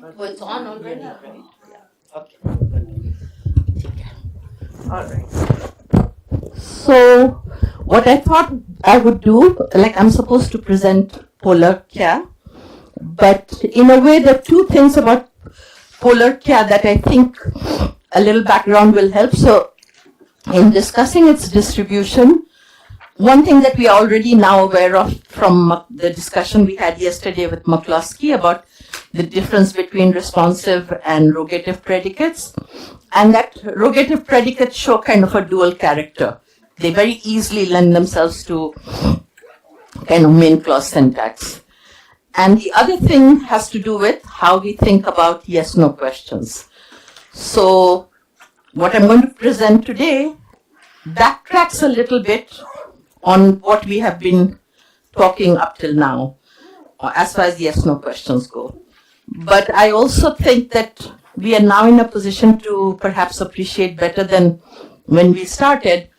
Oh, it's on already, right? Yeah. Okay. Okay. All right. So, what I thought I would do, like I'm supposed to present polar kya, but in a way, there are two things about polar kya that I think a little background will help. So, in discussing its distribution, one thing that we are already now aware of from the discussion we had yesterday with McCloskey about the difference between responsive and rogative predicates, and that rogative predicates show kind of a dual character. They very easily lend themselves to kind of main clause syntax. And the other thing has to do with how we think about yes-no questions. So what I'm going to present today backtracks a little bit on what we have been talking up till now, as far as yes-no questions go. But I also think that we are now in a position to perhaps appreciate better than when we started,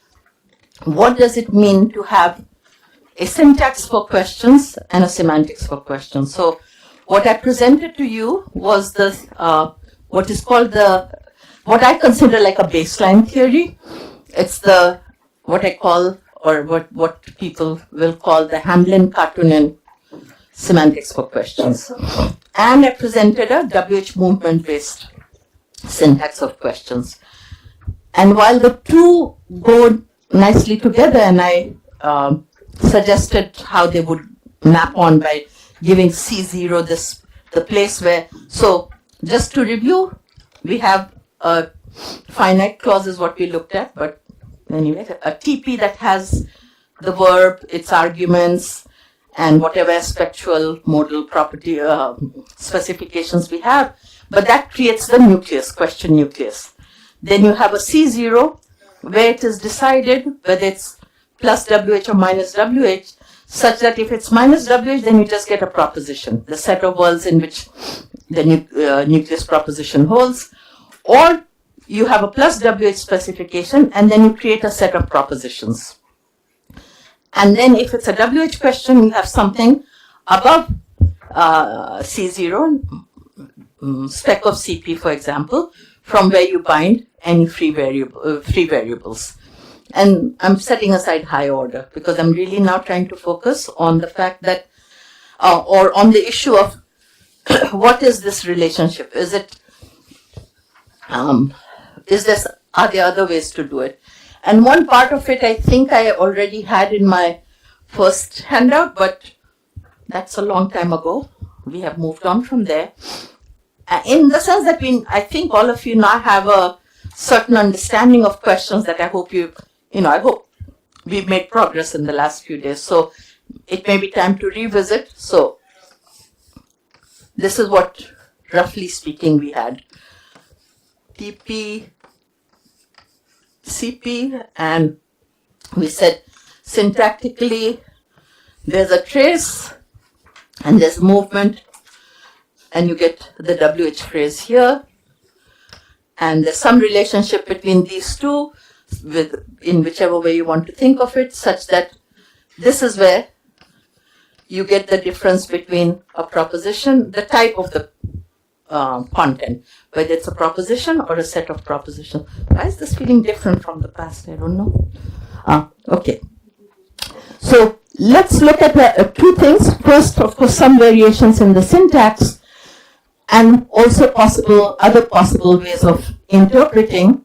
what does it mean to have a syntax for questions and a semantics for questions. So what I presented to you was the what is called what I consider like a baseline theory. It's the what I call, or what people will call, the Hamlin-Karttunen semantics for questions. And I presented a WH movement-based syntax of questions. And while the two go nicely together, and I suggested how they would map on by giving C0 the place where, so just to review, we have a finite clause is what we looked at, but anyway, a TP that has the verb, its arguments, and whatever aspectual modal property specifications we have, but that creates the nucleus, question nucleus. Then you have a C0 where it is decided whether it's plus WH or minus WH, such that if it's minus WH, then you just get a proposition, the set of worlds in which the nucleus proposition holds, or you have a plus WH specification, and then you create a set of propositions. And then if it's a WH question, you have something above C0, spec of CP, for example, from where you bind any free variables. And I'm setting aside high order because I'm really now trying to focus on the fact that, or on the issue of what is this relationship? Are there other ways to do it? And one part of it I think I already had in my first handout, but that's a long time ago. We have moved on from there. In the sense that I think all of you now have a certain understanding of questions that I hope I hope we've made progress in the last few days. So it may be time to revisit. So this is what, roughly speaking, we had. TP, CP, and we said syntactically there's a trace and there's movement, and you get the WH phrase here, and there's some relationship between these two in whichever way you want to think of it, such that this is where you get the difference between a proposition, the type of the content, whether it's a proposition or a set of propositions. Why is this feeling different from the past? I don't know. Okay. So let's look at two things. First, of course, some variations in the syntax, and also other possible ways of interpreting,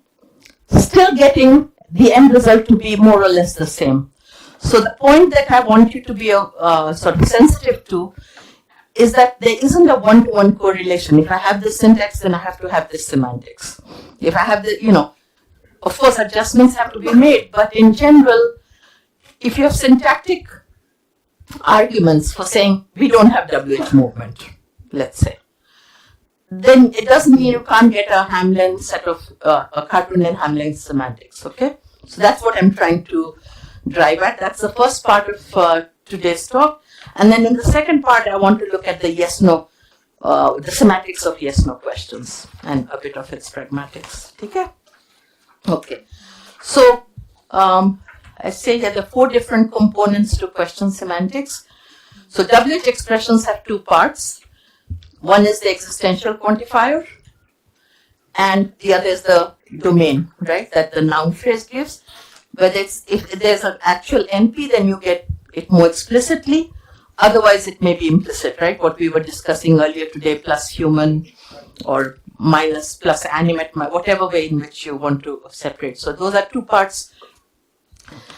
still getting the end result to be more or less the same. So the point that I want you to be sort of sensitive to is that there isn't a one-to-one correlation. If I have this syntax, then I have to have this semantics. If I have of course adjustments have to be made, but in general, if you have syntactic arguments for saying we don't have WH movement, let's say, then it doesn't mean you can't get a Hamlin set of a Karttunen Hamlin semantics, okay? So that's what I'm trying to drive at. That's the first part of today's talk. And then in the second part, I want to look at the yes-no, the semantics of yes-no questions and a bit of its pragmatics. Okay? Okay. So I say that there are 4 different components to question semantics. So WH expressions have 2 parts. One is the existential quantifier, and the other is the domain, right, that the noun phrase gives. Whether if there's an actual NP, then you get it more explicitly. Otherwise, it may be implicit, right? What we were discussing earlier today, plus human or minus plus animate, whatever way in which you want to separate. So those are two parts.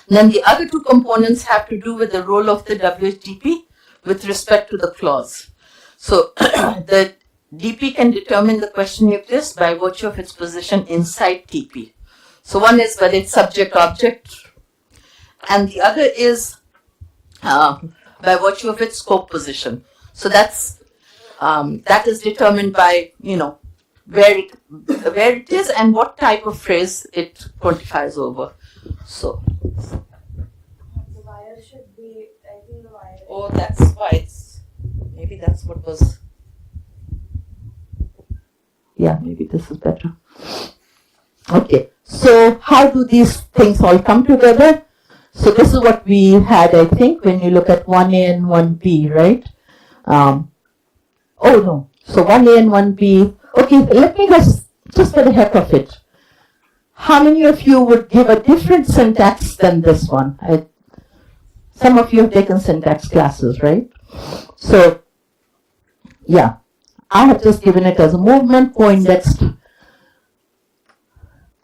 Then the other two components have to do with the role of the WHDP with respect to the clause. So the DP can determine the question nucleus by virtue of its position inside TP. So one is whether it's subject-object, and the other is by virtue of its scope position. So that's that is determined by, you know, where it is and what type of phrase it quantifies over. So the wire should be, I think the wire. Oh, that's why it's, maybe that's what was, yeah, maybe this is better. Okay, so how do these things all come together? So this is what we had, I think, when you look at 1A and 1B, right? Oh no, so 1A and 1B. Okay, let me just for the heck of it. How many of you would give a different syntax than this one? Some of you have taken syntax classes, right? So, yeah, I have just given it as a movement, co-indexed.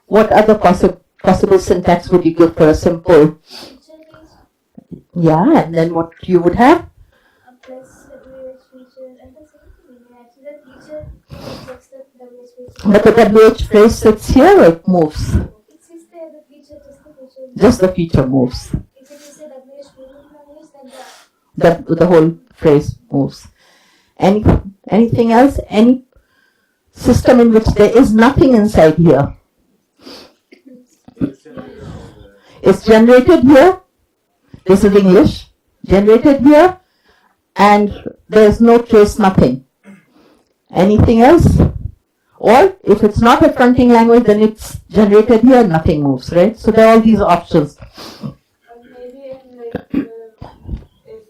What other possible syntax would you give for a simple? Yeah, and then what you would have? A plus WH feature and the same thing. Actually, the feature checks the WH feature. But the WH phrase sits here or it moves? It sits there, the feature, just the feature. Just the feature moves. If it is a WH movement language, then The whole phrase moves. Anything else? Any system in which there is nothing inside here? It's generated here. This is English. Generated here. And there's no trace, nothing. Anything else? Or if it's not a fronting language, then it's generated here, nothing moves, right? So there are all these options. maybe like if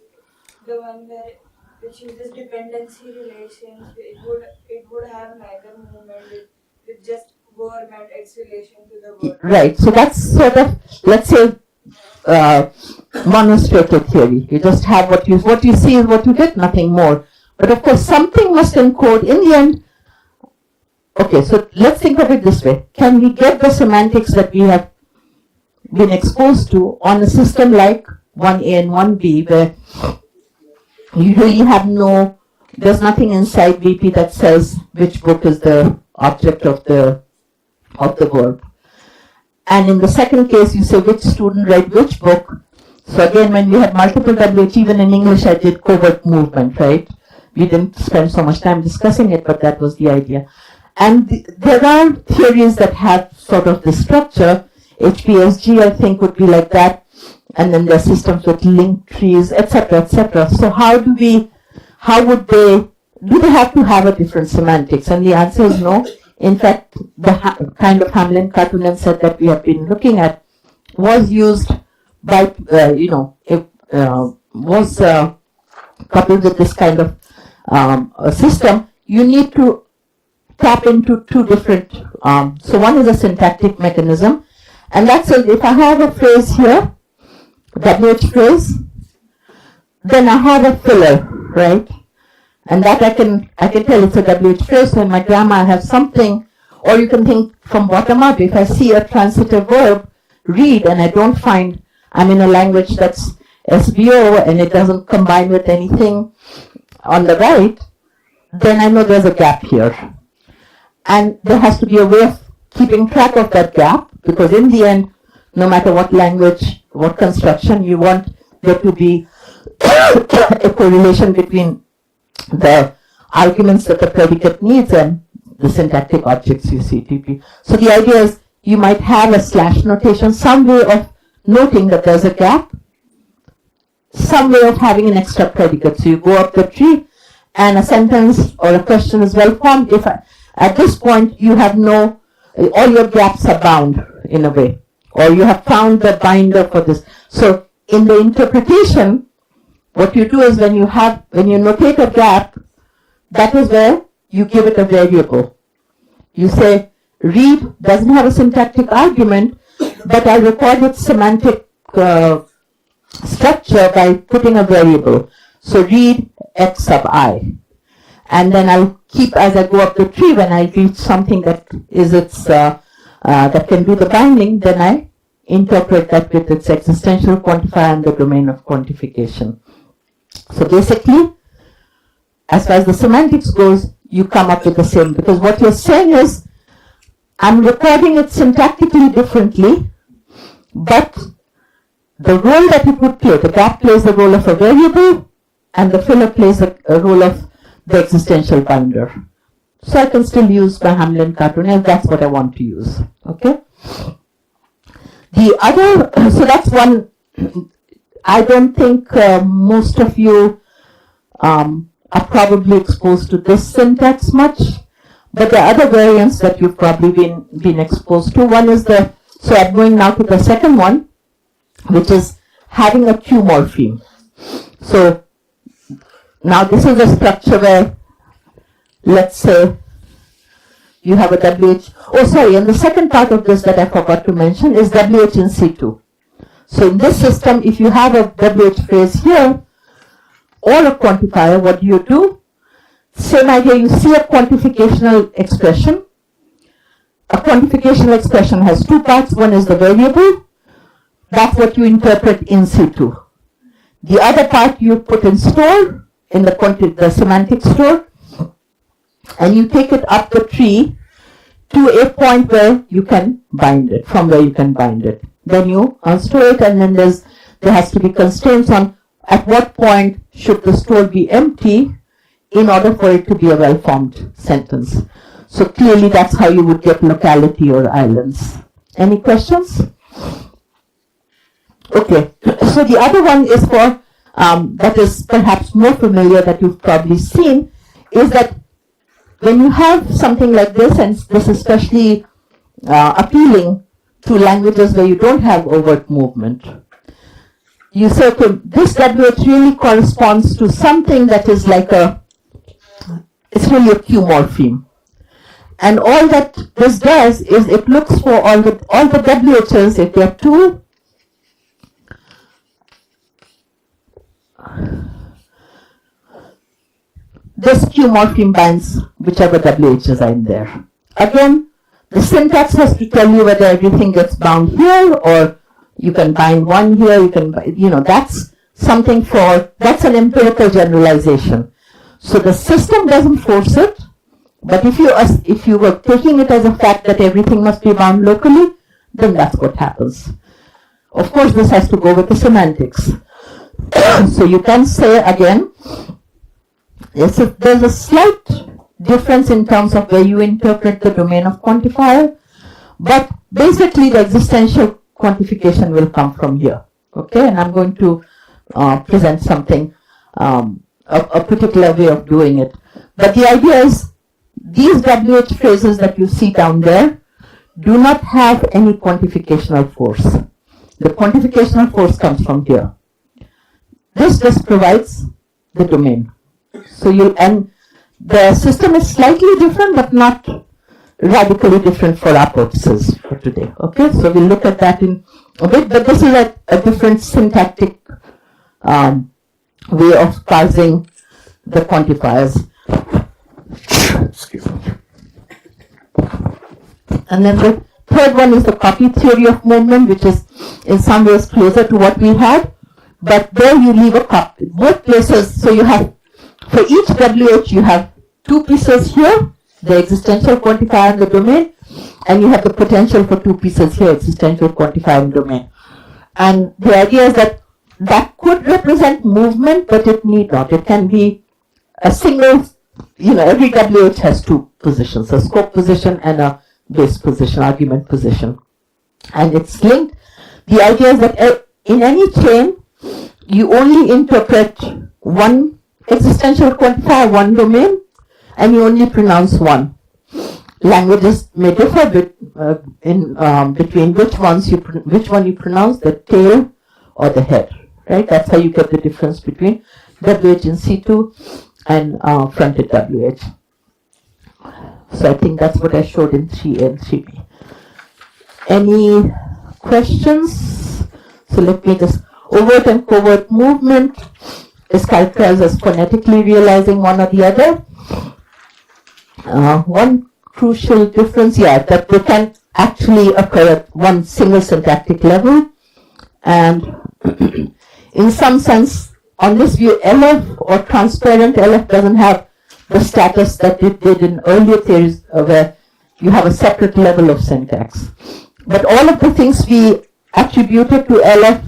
the one which uses dependency relations, it would have neither movement with just verb and its relation to the verb. Right. So that's sort of, let's say, monostrated theory. You just have what you see is what you get, nothing more. But of course, something must encode in the end. Okay, so let's think of it this way. Can we get the semantics that we have been exposed to on a system like 1A and 1B, where you really have there's nothing inside VP that says which book is the object of the verb. And in the second case, you say which student read which book. So again, when we had multiple WH, even in English, I did covert movement, right? We didn't spend so much time discussing it, but that was the idea. And there are theories that have sort of this structure. HPSG, I think, would be like that. And then there are systems with linked trees, etc., etc. So do they have to have a different semantics? And the answer is no. In fact, the kind of Hamlin Cartoonen set that we have been looking at was used by, was coupled with this kind of a system. You need to tap into two different, so one is a syntactic mechanism, and that's if I have a phrase here, WH phrase, then I have a filler, right? And that I can tell it's a WH phrase. So in my grammar I have something, or you can think from bottom up. If I see a transitive verb, read, and I don't find I'm in a language that's SVO and it doesn't combine with anything on the right, then I know there's a gap here. And there has to be a way of keeping track of that gap, because in the end, no matter what language, what construction, you want there to be a correlation between the arguments that the predicate needs and the syntactic objects you see, TP. So the idea is you might have a slash notation, some way of noting that there's a gap, some way of having an extra predicate. So you go up the tree and a sentence or a question is well formed. If at this point you have all your gaps are bound in a way, or you have found the binder for this. So in the interpretation, what you do is when you notate a gap, that is where you give it a variable. You say, read doesn't have a syntactic argument, but I'll record its semantic structure by putting a variable. So read x sub I. And then I'll keep, as I go up the tree, when I reach something that is its, that can do the binding, then I interpret that with its existential quantifier and the domain of quantification. So basically, as far as the semantics goes, you come up with the same, because what you're saying is, I'm recording it syntactically differently, but the role that it would play, the gap plays the role of a variable, and the filler plays a role of the existential binder. So I can still use my Hamlin cartoon if that's what I want to use. Okay? The other, so that's one, I don't think most of you are probably exposed to this syntax much, but the other variants that you've probably been exposed to, one is the, so I'm going now to the second one, which is having a Q morpheme. So now this is a structure where, let's say, you have a WH, oh sorry, and the second part of this that I forgot to mention is WH in situ. So in this system, if you have a WH phrase here, or a quantifier, what do? Same idea, you see a quantificational expression. A quantificational expression has two parts. One is the variable. That's what you interpret in situ. The other part you put in store, in the semantic store, and you take it up the tree to a point where you can bind it, from where you can bind it. Then you unstore it, and then there has to be constraints on at what point should the store be empty in order for it to be a well-formed sentence. So clearly that's how you would get locality or islands. Any questions? Okay, so the other one is for, that is perhaps more familiar, that you've probably seen, is that when you have something like this, and this is especially appealing to languages where you don't have overt movement, you say, okay, this WH really corresponds to something that is like it's really a Q morpheme. And all that this does is it looks for all the WHs, if there are two, this Q morpheme binds whichever WHs are in there. Again, the syntax has to tell you whether everything gets bound here, or you can bind one here, you can, that's something that's an empirical generalization. So the system doesn't force it, but if you were taking it as a fact that everything must be bound locally, then that's what happens. Of course, this has to go with the semantics. So you can say again, yes, there's a slight difference in terms of where you interpret the domain of quantifier, but basically the existential quantification will come from here. Okay, and I'm going to present something, a particular way of doing it. But the idea is, these WH phrases that you see down there do not have any quantificational force. The quantificational force comes from here. This just provides the domain. So and the system is slightly different, but not radically different for our purposes for today. Okay, so we'll look at that in a bit, but this is a different syntactic way of parsing the quantifiers. Excuse me. And then the third one is the copy theory of movement, which is in some ways closer to what we had, but there you leave a copy. Both places, so you have, for each WH you have two pieces here, the existential quantifier and the domain, and you have the potential for two pieces here, existential quantifier and domain. And the idea is that could represent movement, but it need not. It can be a single, every WH has two positions, a scope position and a base position, argument position. And it's linked. The idea is that in any chain, you only interpret one existential quantifier, one domain, and you only pronounce one. Languages may differ between which one you pronounce, the tail or the head, right? That's how you get the difference between WH in situ and fronted WH. So I think that's what I showed in 3A and 3B. Any questions? So let me just, overt and covert movement is characterized as phonetically realizing one or the other. One crucial difference, that they can actually occur at one single syntactic level. And in some sense, on this view, LF or transparent LF doesn't have the status that it did in earlier theories where you have a separate level of syntax. But all of the things we attributed to LF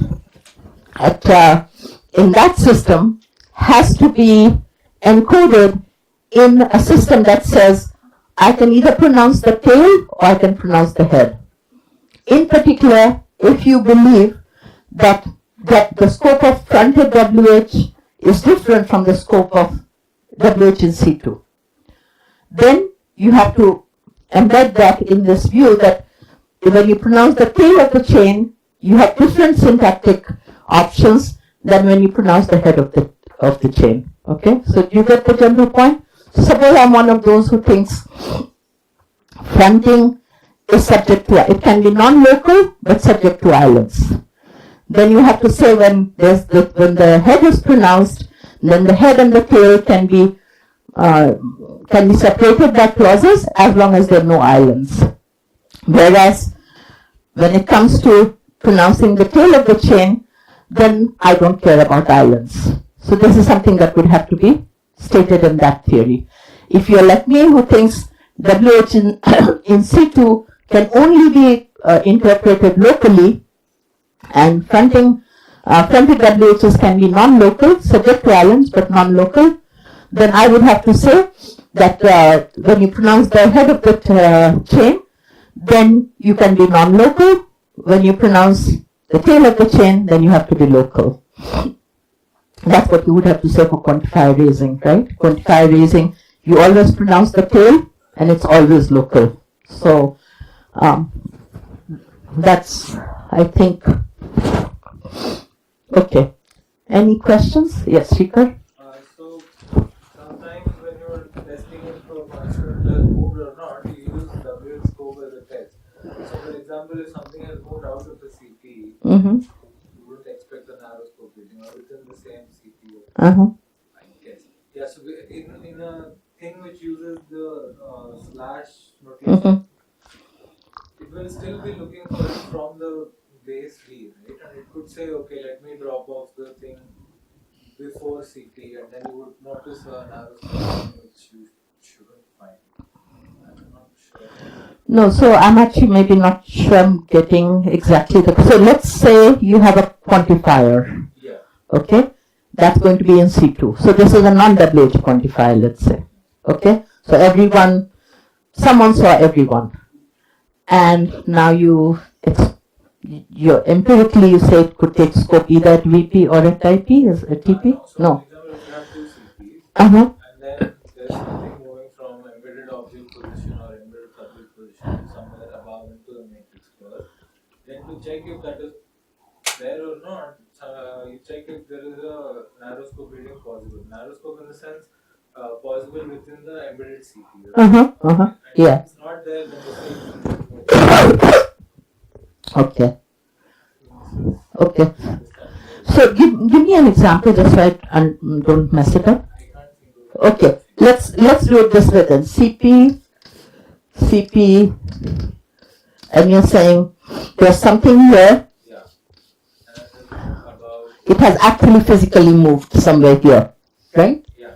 in that system has to be encoded in a system that says I can either pronounce the tail or I can pronounce the head. In particular, if you believe that the scope of fronted WH is different from the scope of WH in C2, then you have to embed that in this view that when you pronounce the tail of the chain, you have different syntactic options than when you pronounce the head of the chain. Okay, so do you get the general point? So suppose I'm one of those who thinks fronting is subject to, it can be non-local but subject to islands. Then you have to say when the head is pronounced, then the head and the tail can be separated by clauses as long as there are no islands. Whereas when it comes to pronouncing the tail of the chain, then I don't care about islands. So this is something that would have to be stated in that theory. If you're like me who thinks WH in C2 can only be interpreted locally, and fronted WHs can be non-local, subject to islands but non-local, then I would have to say that when you pronounce the head of the chain, then you can be non-local. When you pronounce the tail of the chain, then you have to be local. That's what you would have to say for quantifier raising, right? Quantifier raising, you always pronounce the tail and it's always local. So that's, I think, okay. Any questions? Yes, Shikhar? So sometimes when you're testing it for a function that moved or not, you use WH scope as a test. So for example, if something has moved out of the CP, you wouldn't expect a narrow scope reading or within the same CP. I guess. Yeah, so in a thing which uses the slash notation, it will still be looking for it from the base V, right? And it could say, okay, let me drop off the thing before CP, and then you would notice a narrow scope which you shouldn't find. I'm not sure. No, so I'm actually maybe not sure I'm getting exactly so let's say you have a quantifier. Yeah. Okay? That's going to be in C2. So this is a non-WH quantifier, let's say. Okay? So someone saw everyone. And now empirically you say it could take scope either at VP or at IP, is it TP? No. For example, if you have two CPs, Uh-huh. and then there's something moving from embedded object position or embedded subject position to somewhere above into the matrix first, then to check if that is there or not, you check if there is a narrow scope reading possible. Narrow scope in the sense possible within the embedded CP. Right? And Yeah. if it's not there, then the same. Okay. Okay. So give me an example just so I don't mess it up. I can't think of it. Okay. Let's do it this way then. CP, and you're saying there's something here. Yeah. And about, It has actually physically moved somewhere here, right? yeah.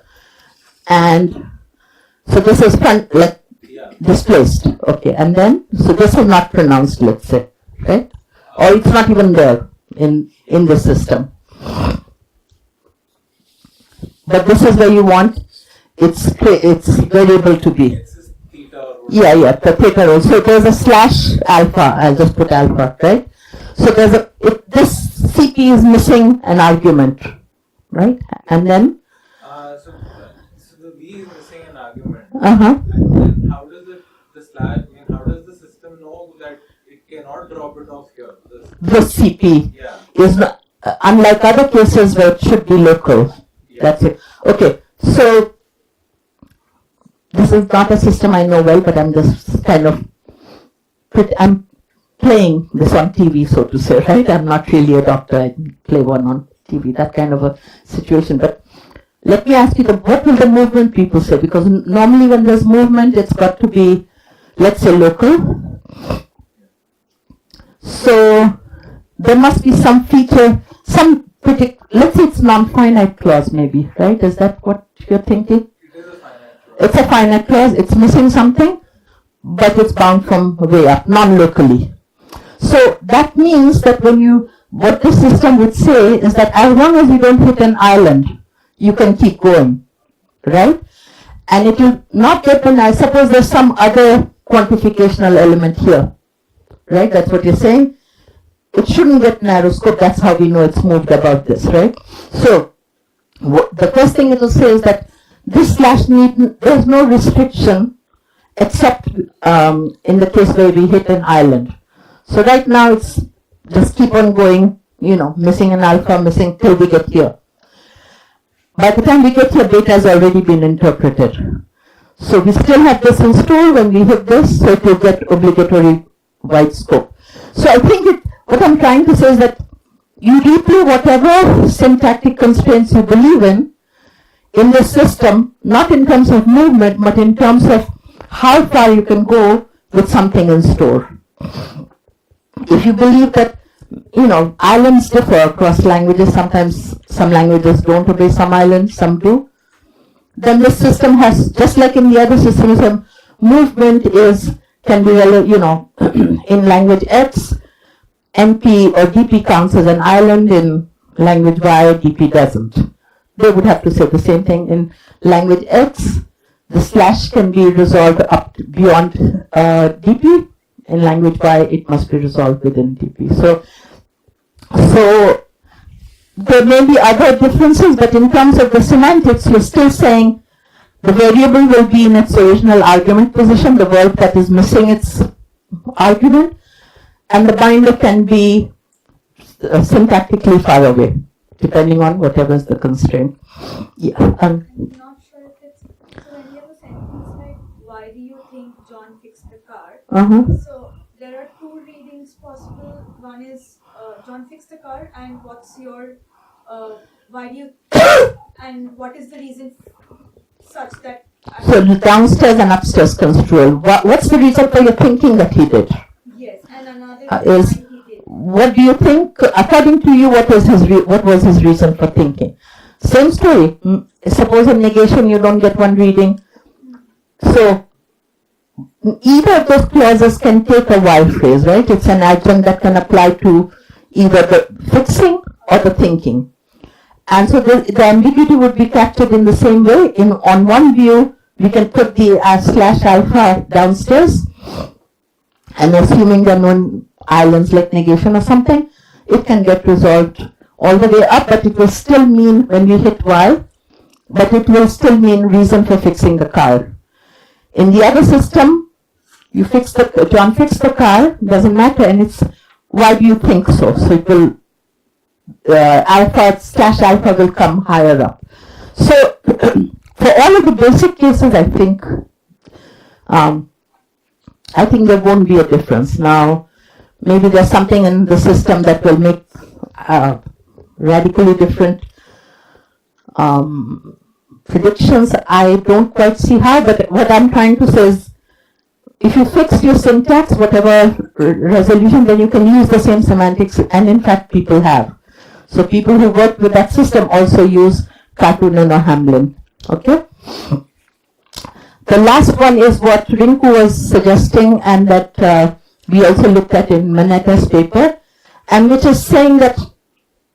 And so this is Yeah. displaced. Okay. And then so this is not pronounced, let's say, right? Or it's not even there in the system. But this is where you want its variable to be. It's just theta or whatever. Yeah, the theta rule. So there's a slash alpha. I'll just put alpha, right? So this CP is missing an argument, right? And then So the V is missing an argument. uh-huh. And then how does how does the system know that it cannot drop it off here? The CP Yeah. is not, unlike other cases where it should be local. Yeah. That's it. Okay. So this is not a system I know well, but I'm just kind of, I'm playing this on TV, so to say, right? I'm not really a doctor, I play one on TV, that kind of a situation. But let me ask you, what will the movement people say? Because normally when there's movement, it's got to be, let's say, local. So there must be some feature, some let's say it's non-finite clause maybe, right? Is that what you're thinking? It is a finite clause. It's a finite clause, it's missing something, but it's bound from way up, non-locally. So that means that what the system would say is that as long as you don't hit an island, you can keep going, right? And it will not get I suppose there's some other quantificational element here, right? That's what you're saying. It shouldn't get narrow scope, that's how we know it's moved about this, right? So the first thing it will say is that this slash need, there's no restriction except in the case where we hit an island. So right now it's just keep on going, missing an alpha, missing till we get here. By the time we get here, beta has already been interpreted. So we still have this in store when we hit this, so it will get obligatory wide scope. So I think what I'm trying to say is that you replay whatever syntactic constraints you believe in the system, not in terms of movement, but in terms of how far you can go with something in store. If you believe that, islands differ across languages, sometimes some languages don't obey some islands, some do, then this system has, just like in the other systems, movement can be, in language X, NP or DP counts as an island, in language Y, DP doesn't. They would have to say the same thing. In language X, the slash can be resolved up beyond DP. In language Y, it must be resolved within DP. So there may be other differences, but in terms of the semantics, you're still saying the variable will be in its original argument position, the verb that is missing its argument, and the binder can be syntactically far away, depending on whatever is the constraint. Yeah. I'm not sure if it's, so when you have a sentence like, why do you think John fixed the car? So there are two readings possible. One is John fixed the car, and what's your, why do you, and what is the reason such that. So downstairs and upstairs construal. What's the reason for your thinking that he did? Yes, and another Is he did. what do you think? According to you, what was his reason for thinking? Same story. Suppose in negation you don't get one reading. So either of those clauses can take a while phrase, right? It's an adjunct that can apply to either the fixing or the thinking. And so the ambiguity would be captured in the same way. On one view, we can put the slash alpha downstairs, and assuming there are no islands like negation or something, it can get resolved all the way up, but it will still mean when we hit Y, but it will still mean reason for fixing the car. In the other system, John fixed the car, doesn't matter, and it's why do you think so? So it will alpha slash alpha will come higher up. So for all of the basic cases, I think there won't be a difference. Now, maybe there's something in the system that will make radically different predictions. I don't quite see how, but what I'm trying to say is, if you fix your syntax, whatever resolution, then you can use the same semantics, and in fact people have. So people who work with that system also use Kartunen or Hamlin. Okay? The last one is what Rinku was suggesting, and that we also looked at in Manetta's paper, and which is saying that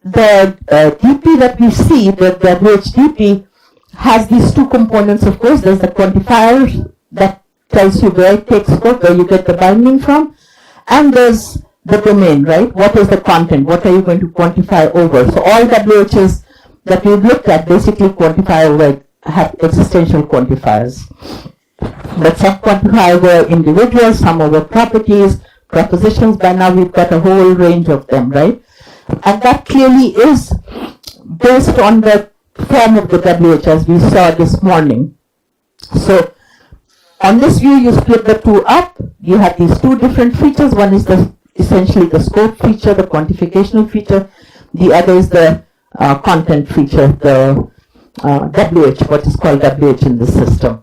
the DP that we see, the WHDP, has these two components, of course. There's the quantifier that tells you where it takes scope, where you get the binding from, and there's the domain, right? What is the content? What are you going to quantify over? So all WHs that we've looked at basically quantify over, have existential quantifiers. But some quantify over individuals, some over properties, propositions. By now we've got a whole range of them, right? And that clearly is based on the form of the WH as we saw this morning. So on this view, you split the two up. You have these two different features. One is essentially the scope feature, the quantificational feature. The other is the content feature, the WH, what is called WH in the system.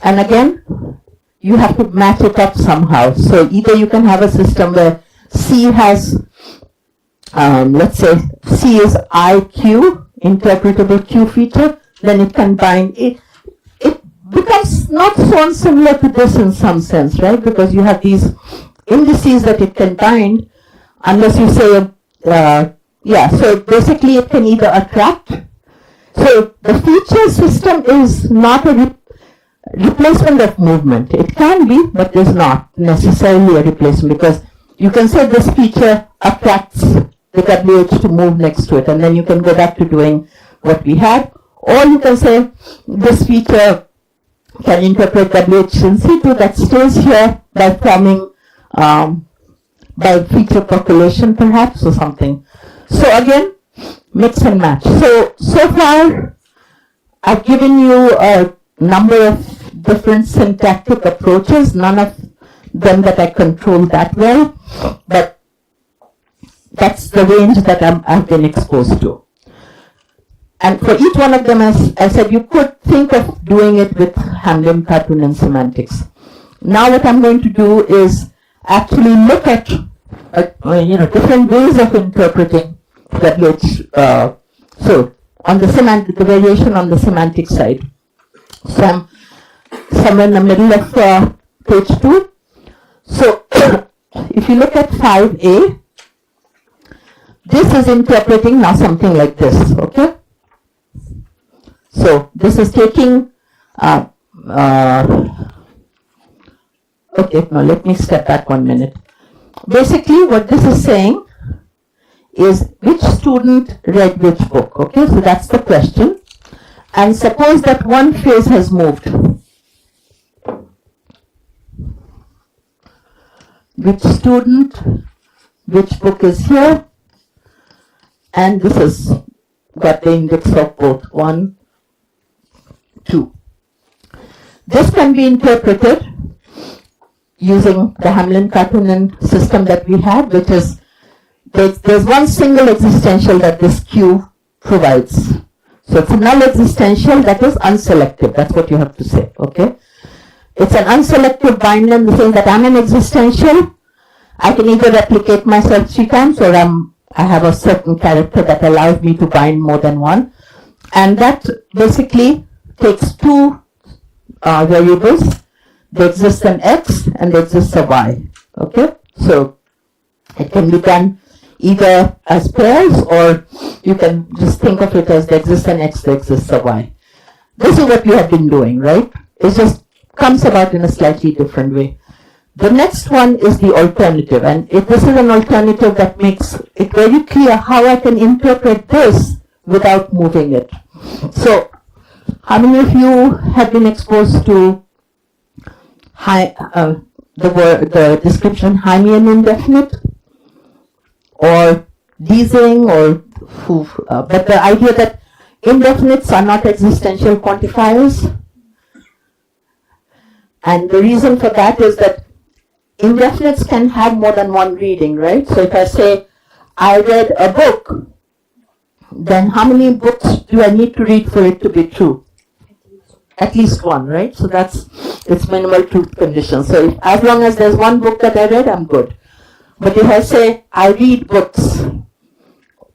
And again, you have to match it up somehow. So either you can have a system where C has, let's say C is IQ, interpretable Q feature, then it can bind it. It becomes not so unsimilar to this in some sense, right? Because you have these indices that it can bind, unless you say, so basically it can either attract. So the feature system is not a replacement of movement. It can be, but is not necessarily a replacement, because you can say this feature attracts the WH to move next to it, and then you can go back to doing what we had. Or you can say this feature can interpret WH in C2 that stays here by forming, by feature population perhaps or something. So again, mix and match. So far, I've given you a number of different syntactic approaches, none of them that I control that well, but that's the range that I've been exposed to. And for each one of them, as I said, you could think of doing it with Hamlin, Cartoon, and semantics. Now what I'm going to do is actually look at different ways of interpreting WH. So on the variation on the semantic side. So I'm somewhere in the middle of page 2. So if you look at 5a, this is interpreting now something like this, okay? So this is taking, okay, now let me step back 1 minute. Basically what this is saying is which student read which book, okay? So that's the question. And suppose that one phrase has moved. Which student, which book is here, and this has got the index of both 1, 2. This can be interpreted using the Hamlin Cartoonen system that we have, which is there's one single existential that this Q provides. So it's a null existential that is unselective. That's what you have to say, okay? It's an unselective bind in the sense that I'm an existential. I can either replicate myself 3 times or I have a certain character that allows me to bind more than one. And that basically takes 2 variables. There exists an X and there exists a Y, okay? So it can be done either as pairs, or you can just think of it as there exists an X, there exists a Y. This is what you have been doing, right? It just comes about in a slightly different way. The next one is the alternative, and this is an alternative that makes it very clear how I can interpret this without moving it. So, how many of you have been exposed to the description Heimian indefinite? Or Desing, but the idea that indefinites are not existential quantifiers. And the reason for that is that indefinites can have more than one reading, right? So if I say, I read a book, then how many books do I need to read for it to be true? At least one, right? So that's its minimal truth condition. So as long as there's one book that I read, I'm good. But if I say, I read books,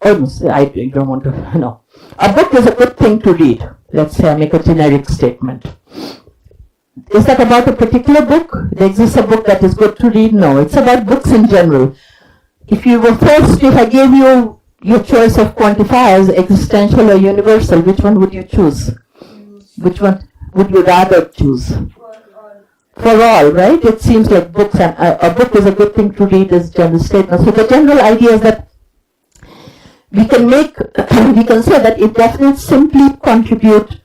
I don't want to, no. A book is a good thing to read. Let's say I make a generic statement. Is that about a particular book? There exists a book that is good to read? No, it's about books in general. If I gave you your choice of quantifiers, existential or universal, which one would you choose? Which one would you rather choose? For all, right? It seems like books and a book is a good thing to read as general statement. So the general idea is that we can say that indefinites simply contribute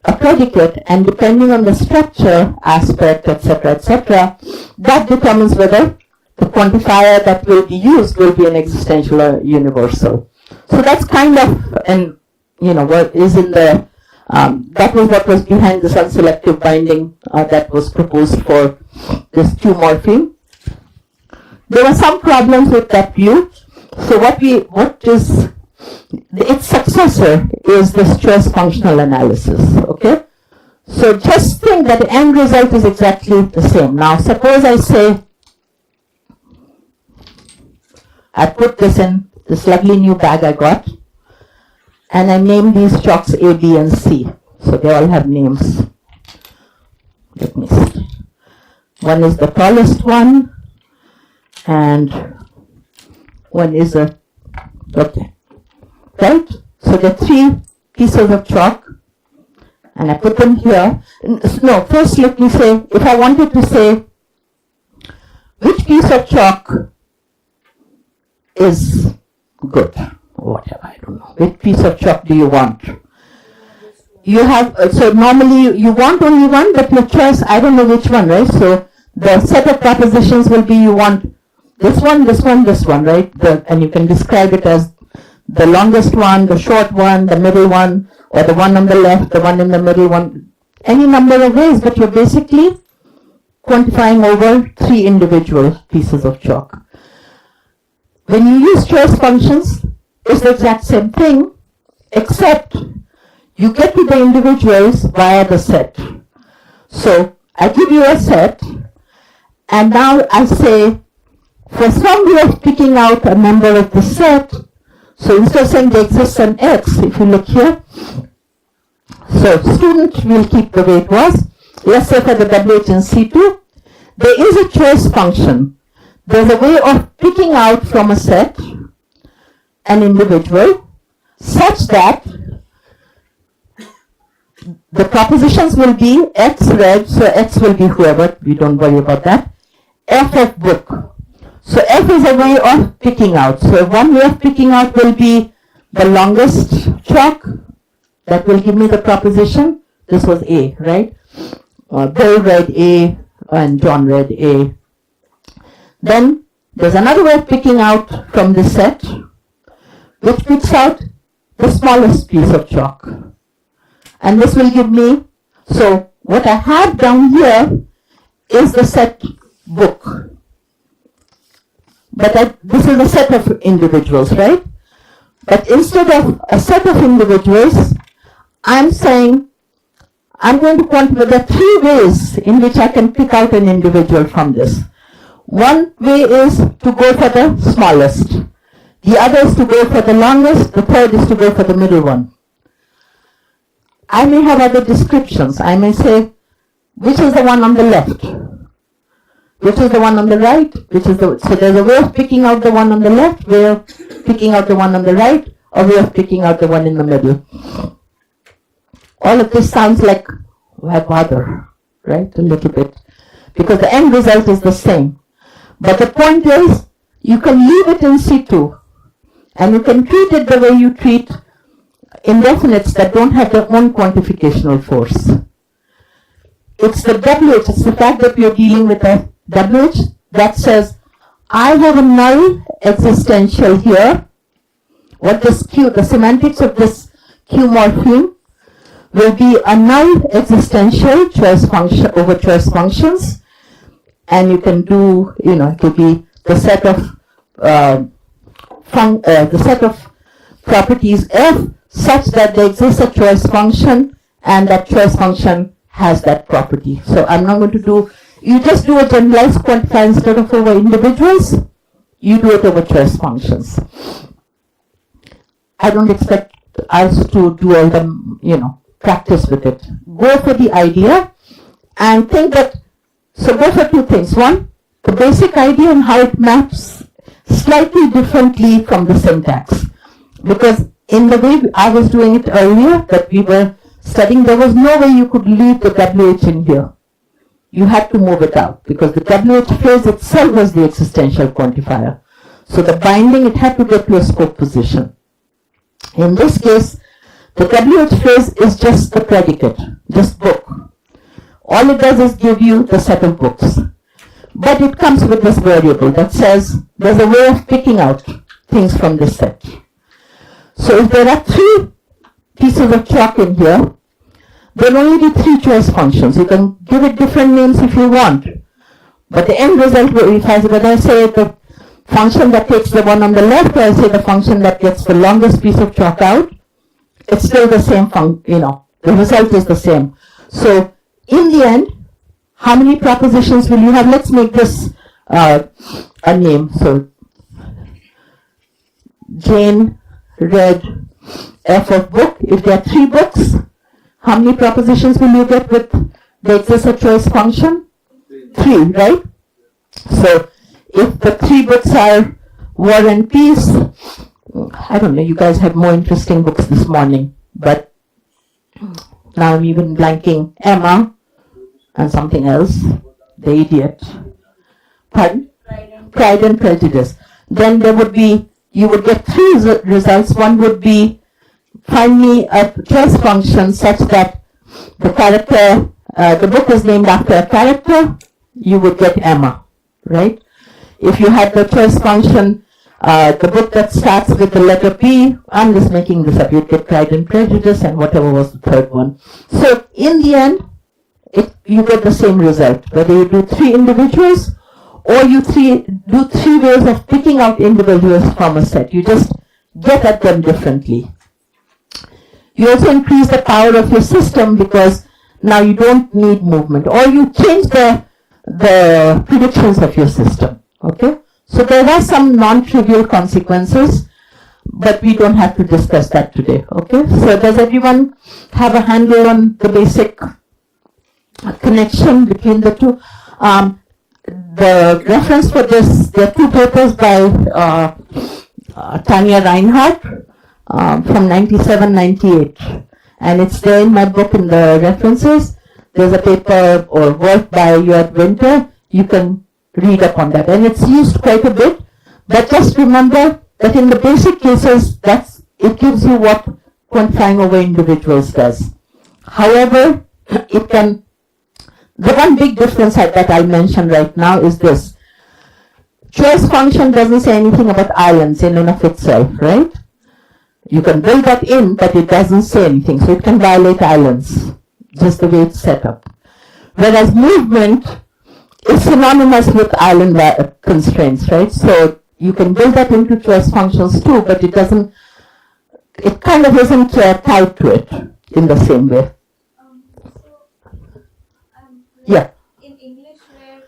a predicate, and depending on the structure, aspect, etc., that determines whether the quantifier that will be used will be an existential or universal. So that's kind of an what is in the, that was what was behind this unselective binding that was proposed for this Q morpheme. There were some problems with that view. So its successor is this choice functional analysis, okay? So just think that the end result is exactly the same. Now suppose I say, I put this in this lovely new bag I got, and I name these chalks A, B, and C. So they all have names. Let me see. One is the tallest one, and one is okay. Right? So there are 3 pieces of chalk, and I put them here. No, first let me say, if I wanted to say which piece of chalk is good, or whatever, I don't know. Which piece of chalk do you want? You have, so normally you want only one, but your choice, I don't know which one, right? So the set of propositions will be you want this one, this one, this one, right? And you can describe it as the longest one, the short one, the middle one, or the one on the left, the one in the middle one, any number of ways, but you're basically quantifying over 3 individual pieces of chalk. When you use choice functions, it's the exact same thing, except you get to the individuals via the set. So I give you a set, and now I say, for some way of picking out a member of the set, so instead of saying there exists an X, if you look here, so student will keep the way it was. Let's say for the WH in C2, there is a choice function. There's a way of picking out from a set an individual such that the propositions will be X read, so X will be whoever, we don't worry about that, F of book. So F is a way of picking out. So one way of picking out will be the longest chalk. That will give me the proposition. This was A, right? Bill read A and John read A. Then there's another way of picking out from the set, which picks out the smallest piece of chalk. And this will give me, so what I have down here is the set book. But this is a set of individuals, right? But instead of a set of individuals, I'm saying I'm going to quantify. There are 3 ways in which I can pick out an individual from this. One way is to go for the smallest. The other is to go for the longest. The third is to go for the middle one. I may have other descriptions. I may say, which is the one on the left? Which is the one on the right? So there's a way of picking out the one on the left, way of picking out the one on the right, or way of picking out the one in the middle. All of this sounds like, why bother, right? A little bit. Because the end result is the same. But the point is, you can leave it in C2, and you can treat it the way you treat indefinites that don't have their own quantificational force. It's the WH, it's the fact that you're dealing with a WH that says, I have a null existential here. What this Q, the semantics of this Q morpheme will be a null existential choice function over choice functions. And you can do, it will be the set of properties F such that there exists a choice function and that choice function has that property. So I'm not going to do, you just do a generalized quantifier instead of over individuals, you do it over choice functions. I don't expect us to do all the, practice with it. Go for the idea and think that, so go for 2 things. One, the basic idea and how it maps slightly differently from the syntax. Because in the way I was doing it earlier, that we were studying, there was no way you could leave the WH in here. You had to move it out because the WH phrase itself was the existential quantifier. So the binding, it had to get to a scope position. In this case, the WH phrase is just the predicate, just book. All it does is give you the set of books. But it comes with this variable that says there's a way of picking out things from this set. So if there are 3 pieces of chalk in here, there will only be 3 choice functions. You can give it different names if you want. But the end result, whether I say the function that takes the one on the left, or I say the function that gets the longest piece of chalk out, it's still the same the result is the same. So in the end, how many propositions will you have? Let's make this a name. So Jane read F of book. If there are 3 books, how many propositions will you get with the excessive choice function? 3, right? So if the 3 books are War and Peace, I don't know, you guys had more interesting books this morning, but now I'm even blanking. Emma and something else, The Idiot. Pardon? Pride and Prejudice. Then there would be, you would get 3 results. One would be, find me a choice function such that the character, the book is named after a character, you would get Emma, right? If you had the choice function, the book that starts with the letter P, I'm just making this up, you'd get Pride and Prejudice and whatever was the third one. So in the end, you get the same result, whether you do 3 individuals or you do 3 ways of picking out individuals from a set. You just get at them differently. You also increase the power of your system because now you don't need movement, or you change the predictions of your system. Okay? So there are some non-trivial consequences, but we don't have to discuss that today. Okay? So does everyone have a handle on the basic connection between the two? The reference for this, there are 2 papers by Tanya Reinhardt from 97-98, and it's there in my book in the references. There's a paper or work by Yoad Winter. You can read up on that, and it's used quite a bit. But just remember that in the basic cases, it gives you what quantifying over individuals does. However, the one big difference that I'll mention right now is this. Choice function doesn't say anything about islands in and of itself, right? You can build that in, but it doesn't say anything, so it can violate islands, just the way it's set up. Whereas movement is synonymous with island constraints, right? So you can build that into choice functions too, but it kind of isn't tied to it in the same way. Yeah. In English, where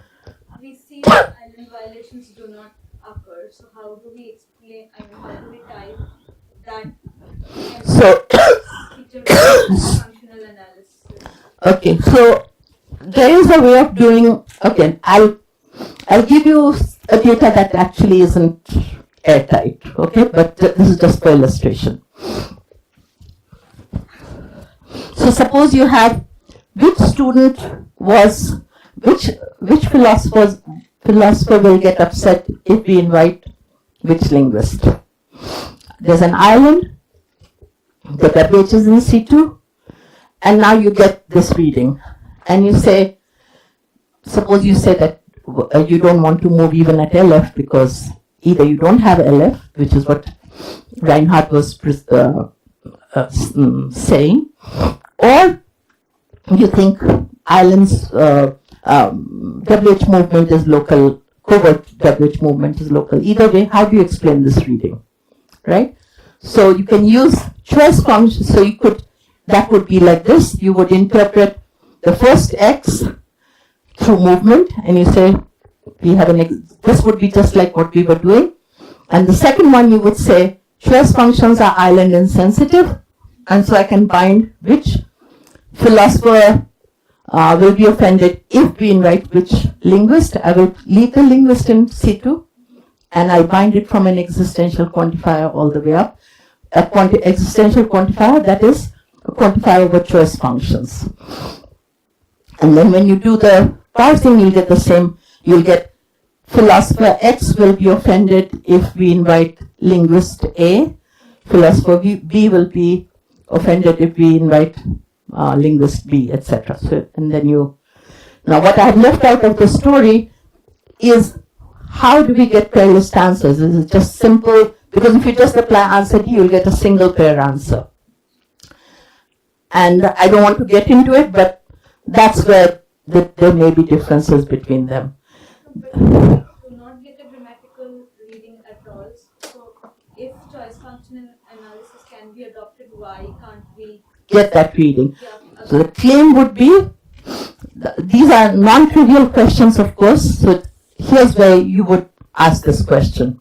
we see that island violations do not occur, so how do we explain, how do we type that So, functional analysis? Okay, so there is a way of doing, okay, I'll give you a data that actually isn't airtight, okay, but this is just for illustration. So suppose you have which philosopher will get upset if we invite which linguist. There's an island, the WH is in C2, and now you get this reading. And you say, suppose you say that you don't want to move even at LF because either you don't have LF, which is what Reinhardt was saying, or you think islands, WH movement is local, covert WH movement is local. Either way, how do you explain this reading, right? So you can use choice functions, so that would be like this. You would interpret the first X through movement, and you say, this would be just like what we were doing. And the second one, you would say, choice functions are island insensitive, and so I can bind which philosopher will be offended if we invite which linguist. I will leave the linguist in C2, and I'll bind it from an existential quantifier all the way up. Existential quantifier, that is a quantifier over choice functions. And then when you do the parsing, you'll get the same. You'll get philosopher X will be offended if we invite linguist A. Philosopher B will be offended if we invite linguist B, etc. So, and then now what I have left out of the story is how do we get pairless answers? Is it just simple? Because if you just apply answer D, you'll get a single pair answer. And I don't want to get into it, but that's where there may be differences between them. But to not get a grammatical reading at all, so if choice function analysis can be adopted, why can't we Get that reading. yeah, So the claim would be, these are non-trivial questions, of course, so here's where you would ask this question.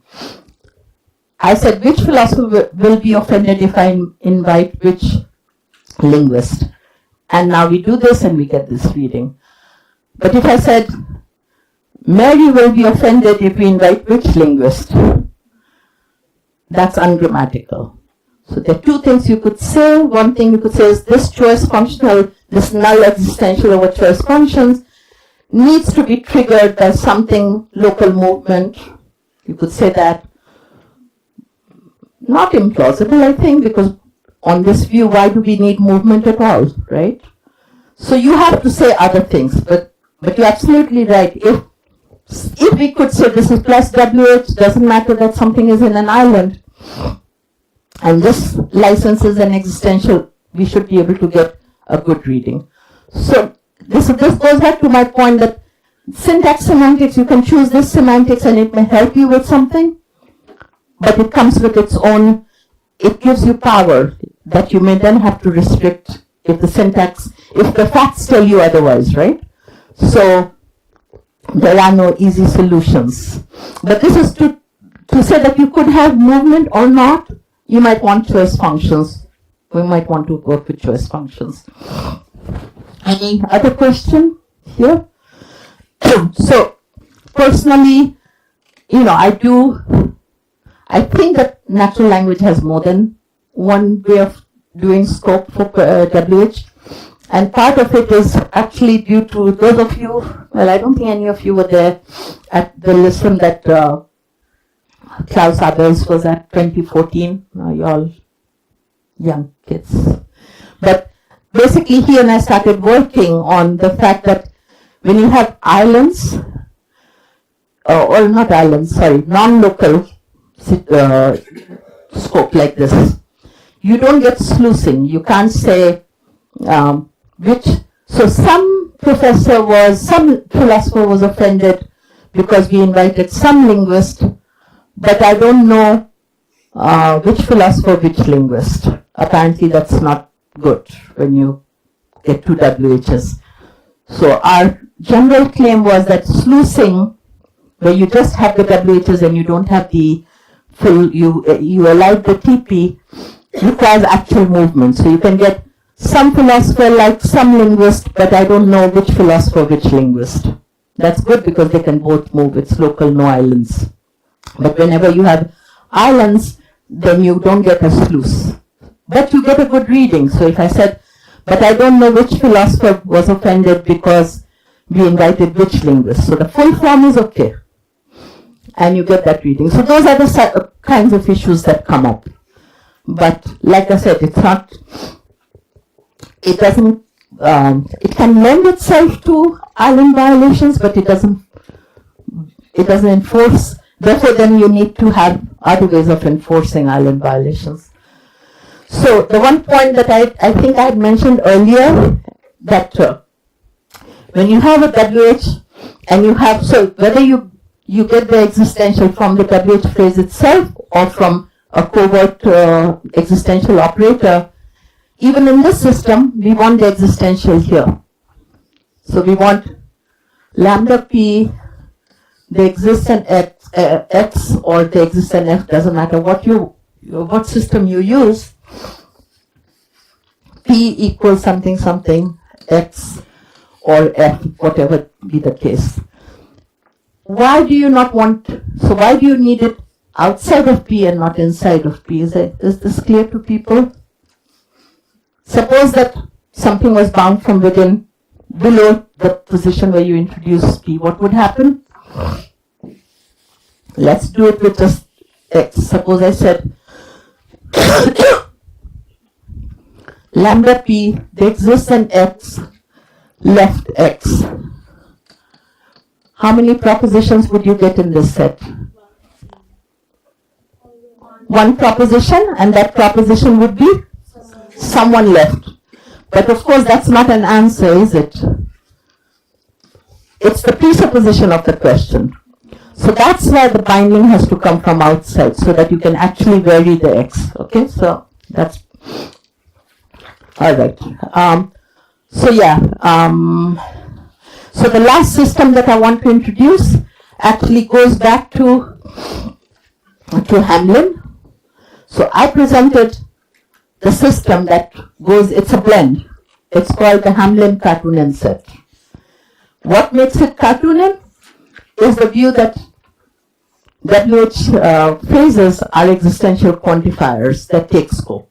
I said, which philosopher will be offended if I invite which linguist? And now we do this and we get this reading. But if I said, Mary will be offended if we invite which linguist? That's ungrammatical. So there are two things you could say. One thing you could say is this choice functional, this null existential over choice functions needs to be triggered by something local movement. You could say that. Not implausible, I think, because on this view, why do we need movement at all, right? So you have to say other things, but you're absolutely right. If we could say this is plus WH, doesn't matter that something is in an island, and this license is an existential, we should be able to get a good reading. So this goes back to my point that syntax semantics, you can choose this semantics and it may help you with something, but it comes with its own, it gives you power that you may then have to restrict if the syntax, if the facts tell you otherwise, right? So there are no easy solutions. But this is to say that you could have movement or not. You might want choice functions. We might want to work with choice functions. Any other question here? So personally, I think that natural language has more than one way of doing scope for WH. And part of it is actually due to those of you, well, I don't think any of you were there at the listen that Klaus Abels was at 2014. You're all young kids. But basically he and I started working on the fact that when you have islands, or not islands, sorry, non-local scope like this, you don't get sluicing. You can't say so some philosopher was offended because we invited some linguist, but I don't know which philosopher, which linguist. Apparently that's not good when you get two WHs. So our general claim was that sluicing, where you just have the WHs and you don't have the full, you allowed the TP, requires actual movement. So you can get some philosopher like some linguist, but I don't know which philosopher, which linguist. That's good because they can both move. It's local, no islands. But whenever you have islands, then you don't get a sluice. But you get a good reading. So if I said, but I don't know which philosopher was offended because we invited which linguist. So the full form is okay. And you get that reading. So those are the kinds of issues that come up. But like I said, it can lend itself to island violations, but it doesn't enforce. Therefore, then you need to have other ways of enforcing island violations. So the one point that I think I had mentioned earlier, that when you have a WH and you have, so whether you get the existential from the WH phrase itself or from a covert existential operator, even in this system, we want the existential here. So we want lambda p, the existent x or the existent f, doesn't matter what system you use, p equals something something, x or f, whatever be the case. Why do you need it outside of p and not inside of p? Is this clear to people? Suppose that something was bound from within, below the position where you introduce p, what would happen? Let's do it with just x. Suppose I said lambda p, the existent x, left x. How many propositions would you get in this set? One proposition, and that proposition would be someone left. But of course, that's not an answer, is it? It's the presupposition of the question. So that's why the binding has to come from outside, so that you can actually vary the x. Okay, so that's all right. So the last system that I want to introduce actually goes back to Hamlin. So I presented the system that goes, it's a blend. It's called the Hamlin-Kartunen set. What makes it Kartunen is the view that WH phrases are existential quantifiers that take scope.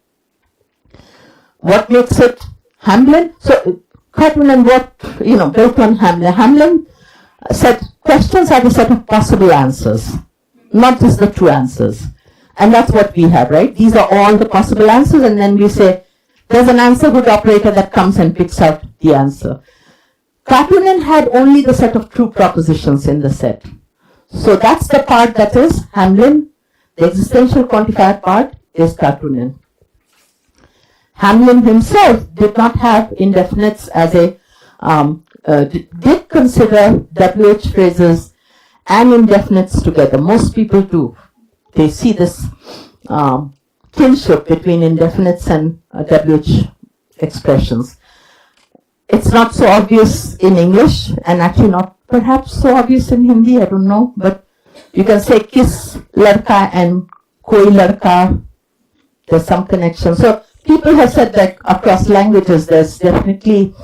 What makes it Hamlin? So Kartunen worked, built on Hamlin. Hamlin said questions are the set of possible answers, not just the true answers. And that's what we have, right? These are all the possible answers, and then we say, there's an answer good operator that comes and picks out the answer. Kartunen had only the set of true propositions in the set. So that's the part that is Hamlin. The existential quantifier part is Kartunen. Hamlin himself did not have indefinites as did consider WH phrases and indefinites together. Most people do. They see this kinship between indefinites and WH expressions. It's not so obvious in English, and actually not perhaps so obvious in Hindi, I don't know, but you can say kis ladka and koi ladka, there's some connection. So people have said that across languages there's definitely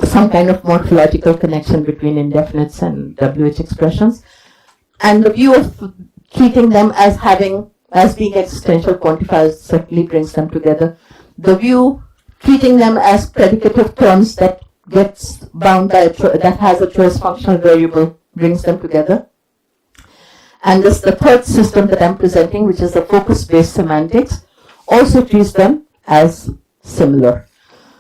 some kind of morphological connection between indefinites and WH expressions. And the view of treating them as being existential quantifiers certainly brings them together. The view treating them as predicative terms that gets bound by that has a choice functional variable brings them together. And this the third system that I'm presenting, which is the focus-based semantics, also treats them as similar.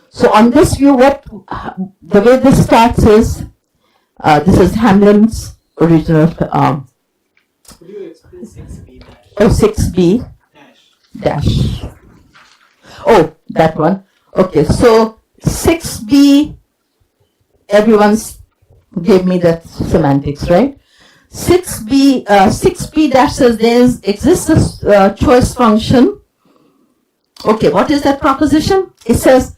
So on this view, the way this starts is, this is Hamlin's original. Could you explain 6b dash? Oh, 6b dash. Oh, that one. Okay, so 6b, everyone's gave me that semantics, right? 6b dash says there exists a choice function. Okay, what is that proposition? It says,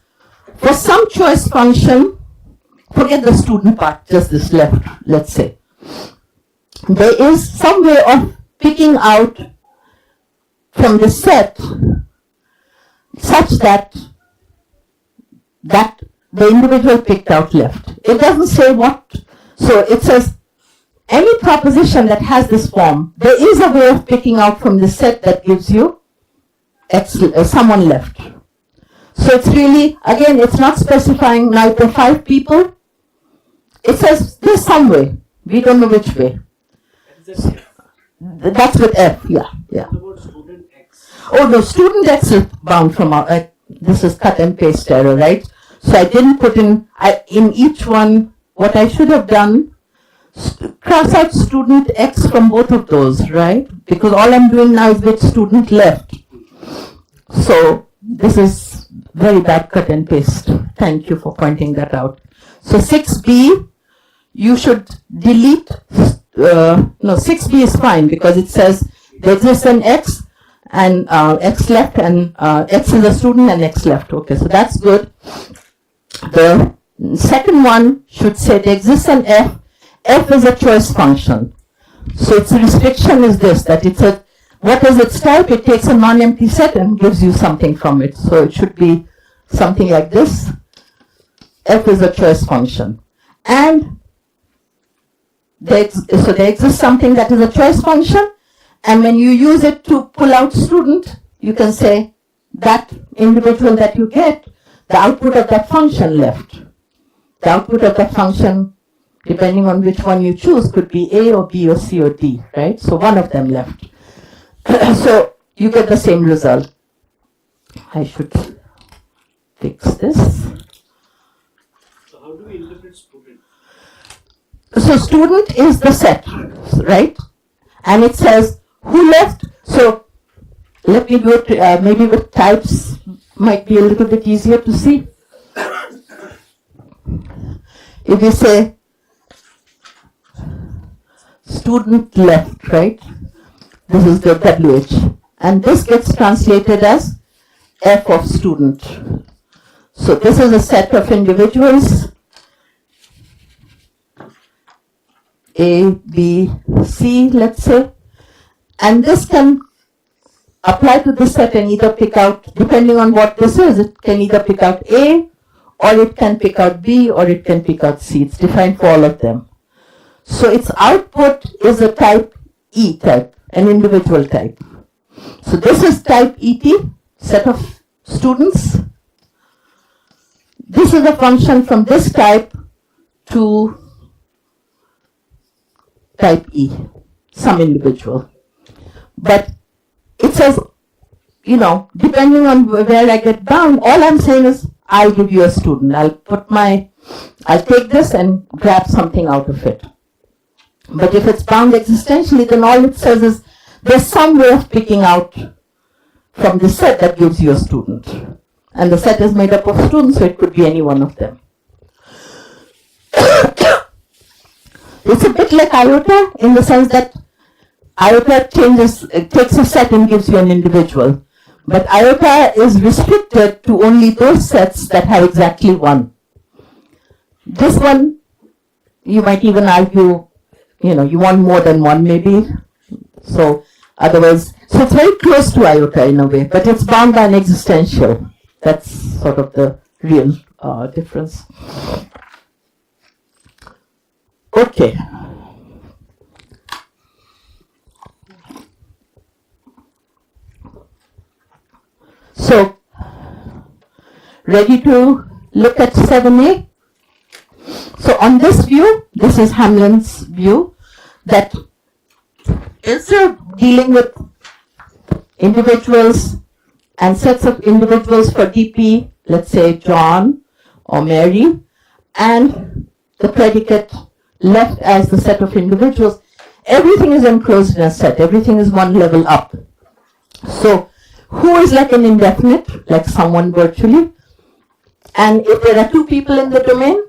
for some choice function, forget the student part, just this left, let's say. There is some way of picking out from the set such that the individual picked out left. It doesn't say what, so it says any proposition that has this form, there is a way of picking out from the set that gives you someone left. So it's really, again, it's not specifying now if there are 5 people. It says there's some way. We don't know which way. That's with F, yeah. What about student X? Oh no, student X is bound from our, this is cut and paste error, right? So I didn't put in each one, what I should have done, cross out student X from both of those, right? Because all I'm doing now is with student left. So this is very bad cut and paste. Thank you for pointing that out. So 6b, you should delete, 6b is fine because it says there exists an X and X left, and X is a student and X left. Okay, so that's good. The second one should say there exists an F. F is a choice function. So its restriction is this, that it's a, what is its type? It takes a non-empty set and gives you something from it. So it should be something like this. F is a choice function. And there exists something that is a choice function, and when you use it to pull out student, you can say that individual that you get, the output of that function left. The output of that function, depending on which one you choose, could be A or B or C or D, right? So one of them left. So you get the same result. I should fix this. So how do we interpret student? So student is the set, right? And it says who left. So let me do it maybe with types might be a little bit easier to see. If you say student left, right? This is the WH. And this gets translated as F of student. So this is a set of individuals, A, B, C, let's say. And this can apply to this set and either pick out, depending on what this is, it can either pick out A, or it can pick out B, or it can pick out C. It's defined for all of them. So its output is a type E type, an individual type. So this is type ET, set of students. This is a function from this type to type E, some individual. But it says, you know, depending on where I get bound, all I'm saying is I'll give you a student. I'll take this and grab something out of it. But if it's bound existentially, then all it says is there's some way of picking out from the set that gives you a student. And the set is made up of students, so it could be any one of them. It's a bit like iota in the sense that iota takes a set and gives you an individual. But iota is restricted to only those sets that have exactly one. This one, you might even argue, you know, you want more than one maybe. So otherwise, so it's very close to iota in a way, but it's bound by an existential. That's sort of the real difference. Okay. So, ready to look at 7a? So on this view, this is Hamlin's view, that instead of dealing with individuals and sets of individuals for DP, let's say John or Mary, and the predicate left as the set of individuals, everything is enclosed in a set, everything is one level up. So who is like an indefinite, like someone virtually, and if there are two people in the domain,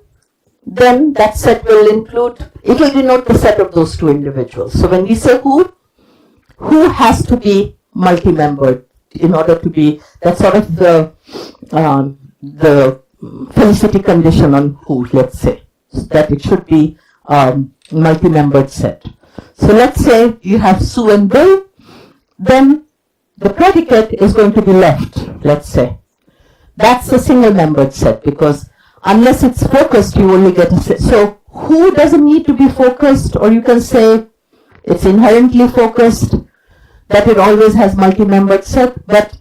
then that set will include, it will denote the set of those two individuals. So when we say who has to be multi-membered in order to be, that's sort of the felicity condition on who, let's say, so that it should be multi-membered set. So let's say you have Sue and Bill, then the predicate is going to be left, let's say. That's a single-membered set because unless it's focused, you only get a set. So who doesn't need to be focused, or you can say it's inherently focused, that it always has multi-membered set, but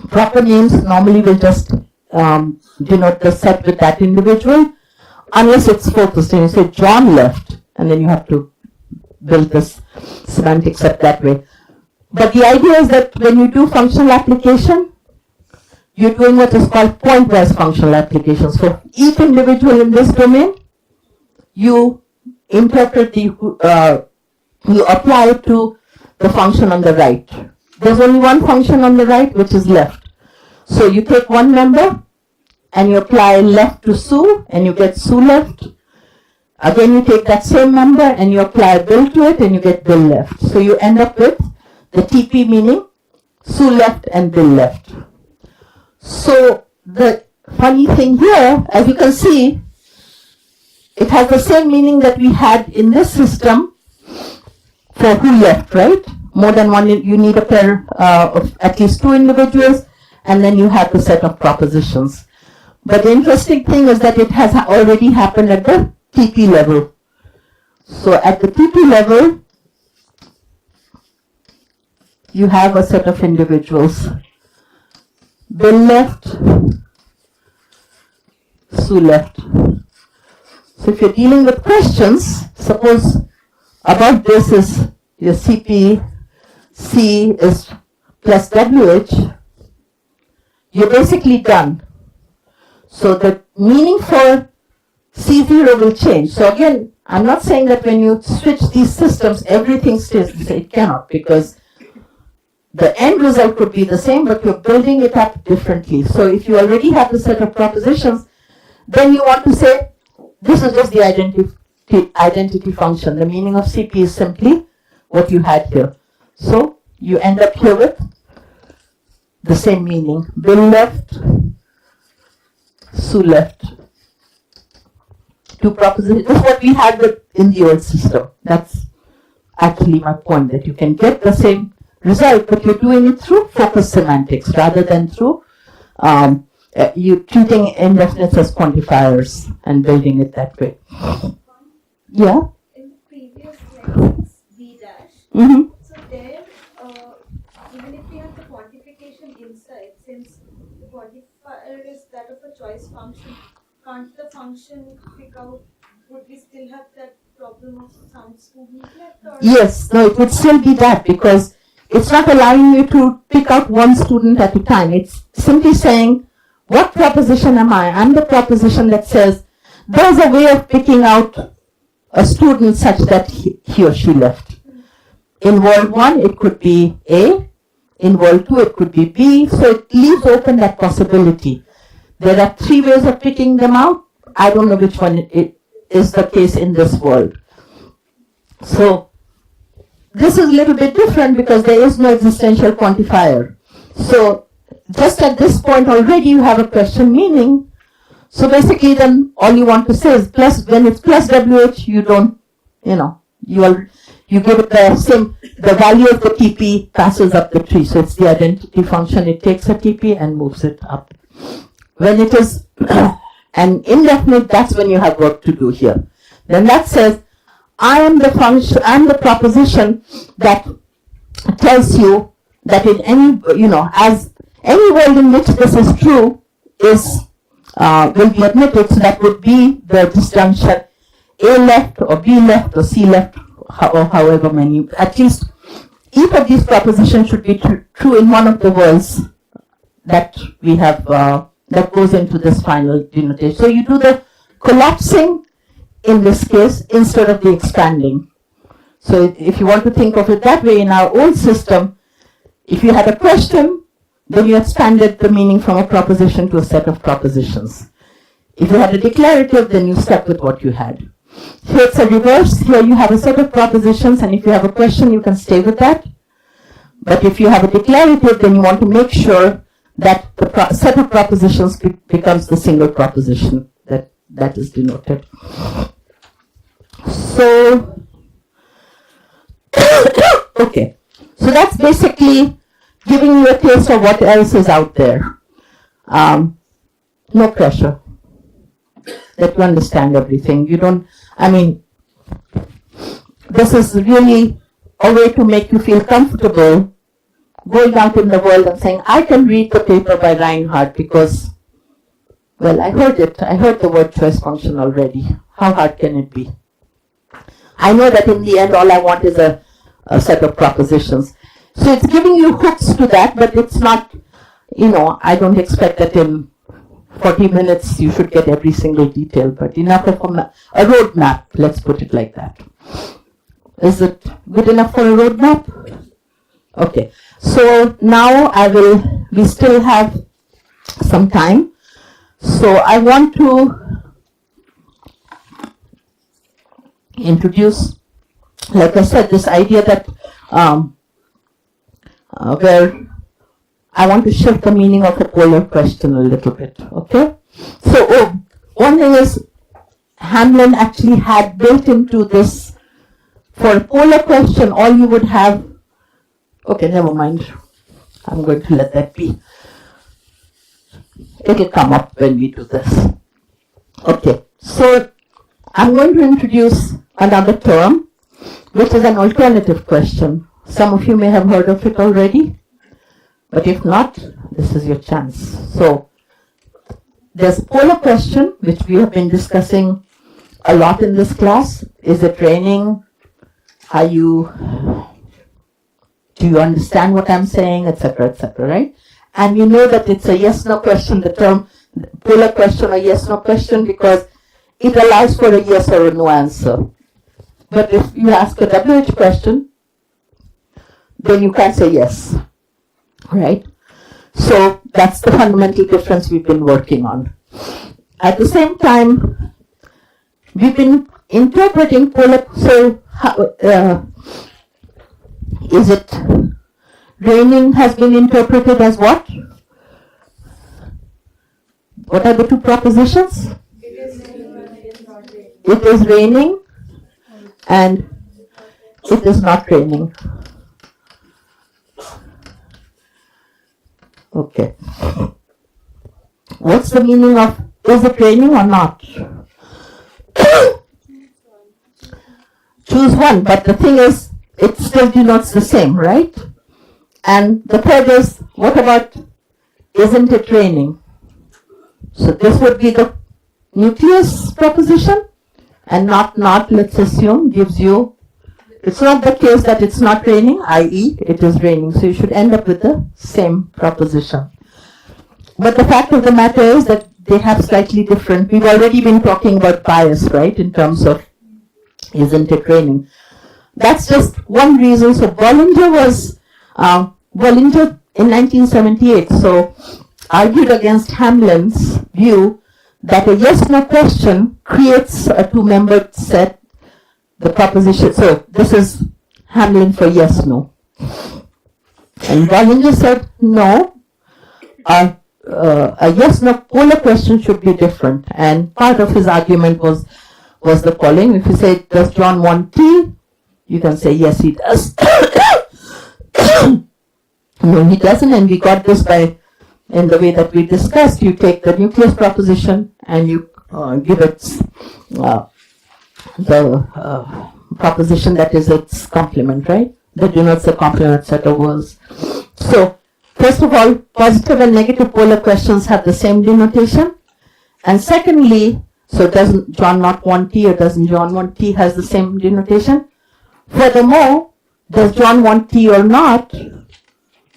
proper names normally will just denote the set with that individual, unless it's focused. And you say John left, and then you have to build this semantic set that way. But the idea is that when you do functional application, you're doing what is called point-wise functional application. So each individual in this domain, you interpret you apply it to the function on the right. There's only one function on the right, which is left. So you take one member and you apply left to Sue, and you get Sue left. Again, you take that same member and you apply Bill to it, and you get Bill left. So you end up with the TP meaning Sue left and Bill left. So the funny thing here, as you can see, it has the same meaning that we had in this system for who left, right? More than one, you need a pair of at least two individuals, and then you have the set of propositions. But the interesting thing is that it has already happened at the TP level. So at the TP level, you have a set of individuals. Bill left, Sue left. So if you're dealing with questions, suppose above this is your CP, C is plus WH, you're basically done. So the meaning for C0 will change. So again, I'm not saying that when you switch these systems, everything stays the same. It cannot, because the end result could be the same, but you're building it up differently. So if you already have the set of propositions, then you want to say, this is just the identity function. The meaning of CP is simply what you had here. So you end up here with the same meaning. Bill left, Sue left. Two propositions. This is what we had in the old system. That's actually my point, that you can get the same result, but you're doing it through focus semantics rather than through you treating indefinites as quantifiers and building it that way. Yeah? In the previous lessons, B dash. Mm-hmm. So there, even if we have the quantification inside, since the quantifier is that of a choice function, can't the function pick out, would we still have that problem of some student left? Or Yes, no, it would still be that, because it's not allowing you to pick out one student at a time. It's simply saying, what proposition am I? I'm the proposition that says, there's a way of picking out a student such that he or she left. In world 1, it could be A. In world 2, it could be B. So it leaves open that possibility. There are 3 ways of picking them out. I don't know which one it is the case in this world. So this is a little bit different because there is no existential quantifier. So just at this point already you have a question meaning. So basically then all you want to say is plus, when it's plus WH, you don't, you give it the same, the value of the TP passes up the tree. So it's the identity function, it takes a TP and moves it up. When it is an indefinite, that's when you have work to do here. Then that says, I am the function, I am the proposition that tells you that in any, as any world in which this is true is, will be admitted, so that would be the disjunction A left or B left or C left, or however many. At least each of these propositions should be true in one of the worlds that we have, that goes into this final denotation. So you do the collapsing in this case instead of the expanding. So if you want to think of it that way, in our old system, if you had a question, then you expanded the meaning from a proposition to a set of propositions. If you had a declarative, then you stuck with what you had. Here it's a reverse. Here you have a set of propositions, and if you have a question, you can stay with that. But if you have a declarative, then you want to make sure that the set of propositions becomes the single proposition that is denoted. So, okay. So that's basically giving you a taste of what else is out there. No pressure that you understand everything. You don't, this is really a way to make you feel comfortable going out in the world and saying, I can read the paper by Reinhardt because, well, I heard it. I heard the word choice function already. How hard can it be? I know that in the end, all I want is a set of propositions. So it's giving you hooks to that, but it's not, I don't expect that in 40 minutes you should get every single detail, but enough of a roadmap, let's put it like that. Is it good enough for a roadmap? Okay, so now we still have some time. So I want to introduce, like I said, this idea that where I want to shift the meaning of a polar question a little bit, okay? So, one thing is, Hamlin actually had built into this, for a polar question, all you would have, okay, never mind, I'm going to let that be. It'll come up when we do this. Okay, so I'm going to introduce another term, which is an alternative question. Some of you may have heard of it already, but if not, this is your chance. So, there's a polar question, which we have been discussing a lot in this class. Is it raining? Do you understand what I'm saying, etc., right? And you know that it's a yes-no question, the term polar question or yes-no question, because it allows for a yes or a no answer. But if you ask a WH question, then you can't say yes. right? So that's the fundamental difference we've been working on. At the same time, we've been interpreting polar, so is it raining has been interpreted as what? What are the two propositions? It is raining and it is not raining. Okay. What's the meaning of is it raining or not? Choose one, but the thing is, it still denotes the same, right? And the third is, what about isn't it raining? So this would be the nucleus proposition, and not, let's assume, gives you, it's not the case that it's not raining, i.e. it is raining. So you should end up with the same proposition. But the fact of the matter is that they have slightly different, we've already been talking about bias, right, in terms of isn't it raining. That's just one reason. So Bollinger in 1978, so argued against Hamlin's view that a yes-no question creates a two-membered set, the proposition. So this is Hamlin for yes-no. And Bollinger said no, a yes-no polar question should be different. And part of his argument was the following. If you say, does John want tea? You can say, yes, he does. No, he doesn't, and we got this by, in the way that we discussed, you take the nucleus proposition and you give it the proposition that is its complement, right? That denotes the complement set of words. So, first of all, positive and negative polar questions have the same denotation. And secondly, so doesn't John not want tea or doesn't John want tea has the same denotation. Furthermore, does John want tea or not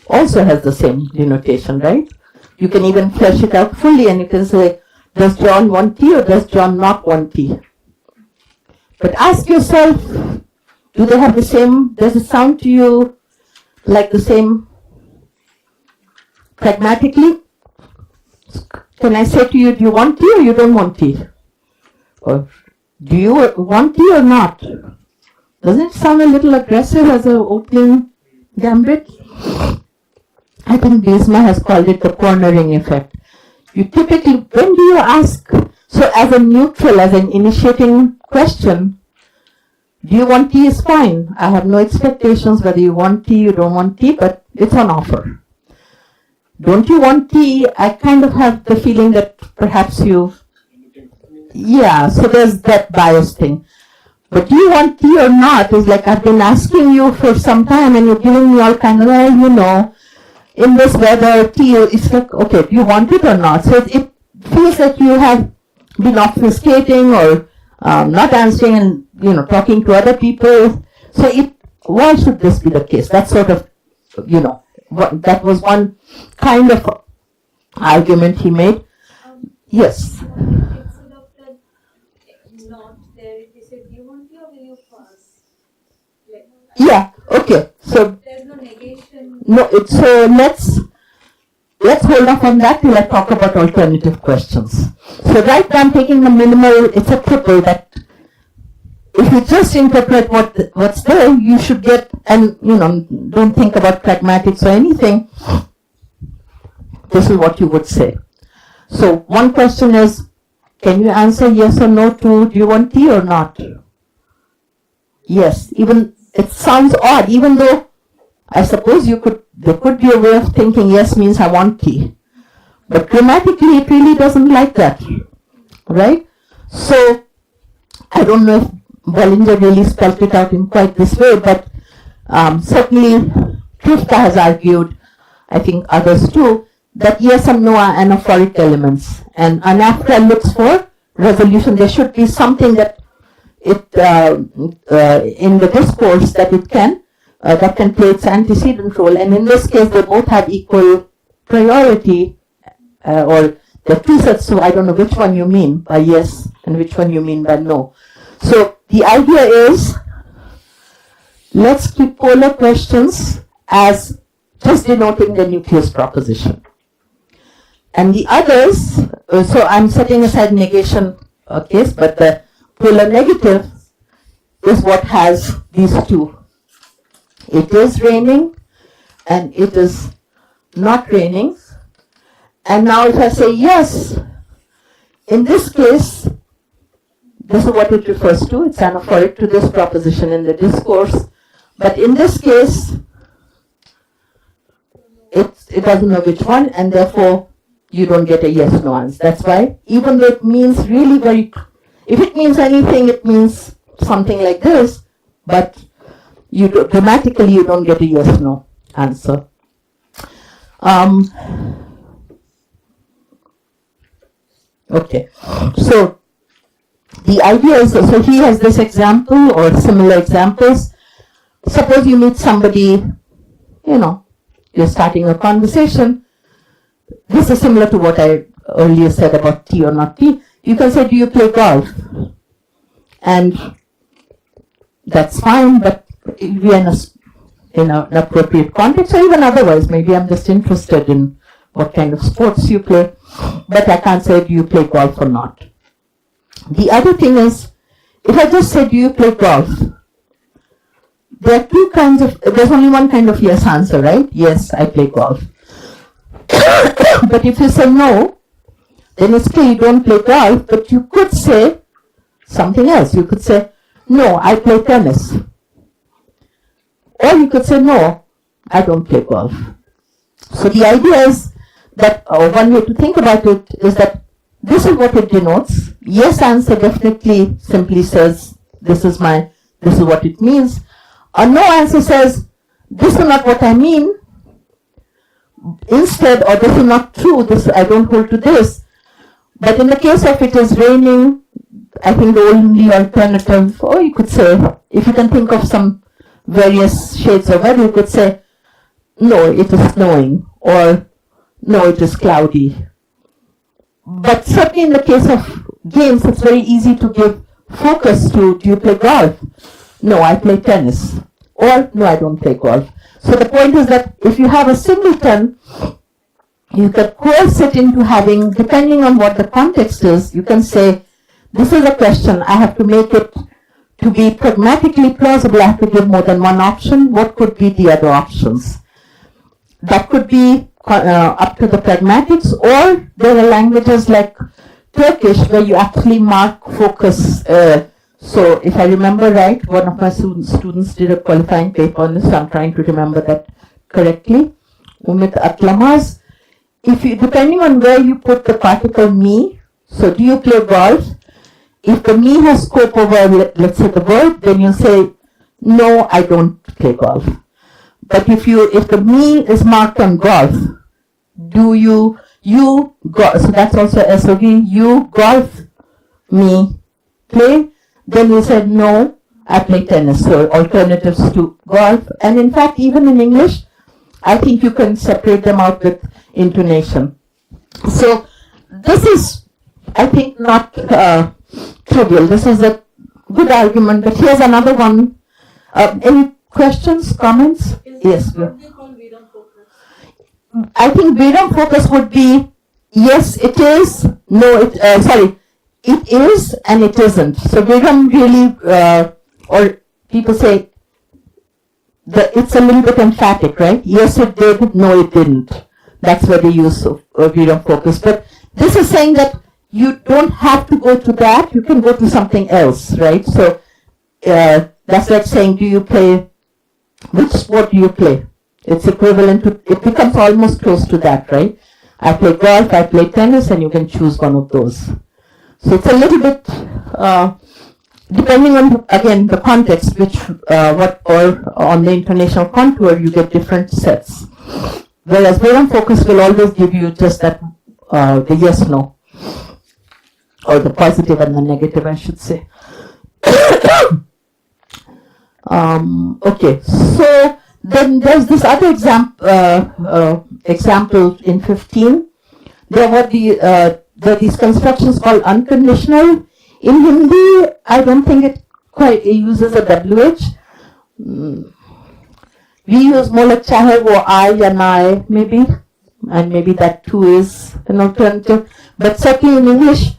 also has the same denotation, right? You can even flesh it out fully and you can say, does John want tea or does John not want tea? But ask yourself, do they have the same, does it sound to you like the same pragmatically? Can I say to you, do you want tea or you don't want tea? Or do you want tea or not? Doesn't it sound a little aggressive as an opening gambit? I think Biesma has called it the cornering effect. You typically, when do you ask? So as a neutral, as an initiating question, do you want tea is fine. I have no expectations whether you want tea, you don't want tea, but it's on offer. Don't you want tea? I kind of have the feeling that perhaps you, yeah, so there's that bias thing. But do you want tea or not is like I've been asking you for some time and you're giving me all kind of, well, you know, in this weather, tea, it's like, okay, do you want it or not? So it feels like you have been obfuscating or not answering and, you know, talking to other people. So why should this be the case? That's sort of, you know, that was one kind of argument he made. Yes. Instead of that not there, he said, do you want tea or will you pass? Like, Yeah, okay. So there's no negation. no, so let's hold off on that till I talk about alternative questions. So right now I'm taking the minimal, it's a triple that if you just interpret what's there, you should get, and you know, don't think about pragmatics or anything. This is what you would say. So one question is, can you answer yes or no to, do you want tea or not? Yes, even, it sounds odd, even though I suppose there could be a way of thinking yes means I want tea. But grammatically it really doesn't like that, right? So, I don't know if Bollinger really spelled it out in quite this way, but certainly Kripke has argued, I think others too, that yes and no are anaphoric elements. And anaphora looks for resolution. There should be something that it in the discourse that it can that can play its antecedent role. And in this case, they both have equal priority, or the two sets. So I don't know which one you mean by yes and which one you mean by no. So the idea is, let's keep polar questions as just denoting the nucleus proposition. And the others, so I'm setting aside negation case, but the polar negative is what has these two. It is raining and it is not raining. And now if I say yes, in this case, this is what it refers to. It's anaphoric to this proposition in the discourse. But in this case, it doesn't know which one, and therefore you don't get a yes/no answer. That's why, even though it means really if it means anything, it means something like this, but grammatically you don't get a yes/no answer. Okay, so the idea is, so he has this example or similar examples. Suppose you meet somebody, you're starting a conversation. This is similar to what I earlier said about tea or not tea. You can say, do you play golf? And that's fine, but we are in an appropriate context, or even otherwise. Maybe I'm just interested in what kind of sports you play, but I can't say, do you play golf or not? The other thing is, if I just say, do you play golf? There are two kinds of, there's only one kind of yes answer, right? Yes, I play golf. But if you say no, then it's clear you don't play golf, but you could say something else. You could say, no, I play tennis. Or you could say, no, I don't play golf. So the idea is that, one way to think about it is that this is what it denotes. Yes answer definitely simply says, this is what it means. A no answer says, this is not what I mean. Instead, or this is not true, I don't hold to this. But in the case of it is raining, I think the only alternative, or you could say, if you can think of some various shades of red, you could say, no, it is snowing, or no, it is cloudy. But certainly in the case of games, it's very easy to give focus to, do you play golf? No, I play tennis. Or, no, I don't play golf. So the point is that if you have a singleton, you can coerce it into having, depending on what the context is, you can say, this is a question, I have to make it to be pragmatically plausible, I have to give more than one option. What could be the other options? That could be up to the pragmatics, or there are languages like Turkish where you actually mark focus. So if I remember right, one of my students did a qualifying paper on this, so I'm trying to remember that correctly. Umit Atlamaz. Depending on where you put the particle me, so do you play golf? If the me has scope over, let's say, the verb, then you say, no, I don't play golf. But if the me is marked on golf, do you golf, so that's also SOV, you golf, me play, then you said, no, I play tennis. So alternatives to golf. And in fact, even in English, I think you can separate them out with intonation. So this is, I think, not trivial. This is a good argument, but here's another one. Any questions, comments? Yes. What do you call Vedam focus? I think Vedam focus would be, yes, it is, no, it is and it isn't. So Vedam really, or people say, it's a little bit emphatic, right? Yes, it did, no, it didn't. That's where they use Vedam focus. But this is saying that you don't have to go to that, you can go to something else, right? So that's like saying, which sport do you play? It's equivalent to, it becomes almost close to that, right? I play golf, I play tennis, and you can choose one of those. So it's a little bit, depending on, again, the context, or on the intonational contour, you get different sets. Whereas Vedam focus will always give you just that, the yes, no, or the positive and the negative, I should say. Okay, so then there's this other example in 15. There were these constructions called unconditional. In Hindi, I don't think it quite uses a WH. We use more like chahe wo I and I, maybe, and maybe that too is an alternative. But certainly in English,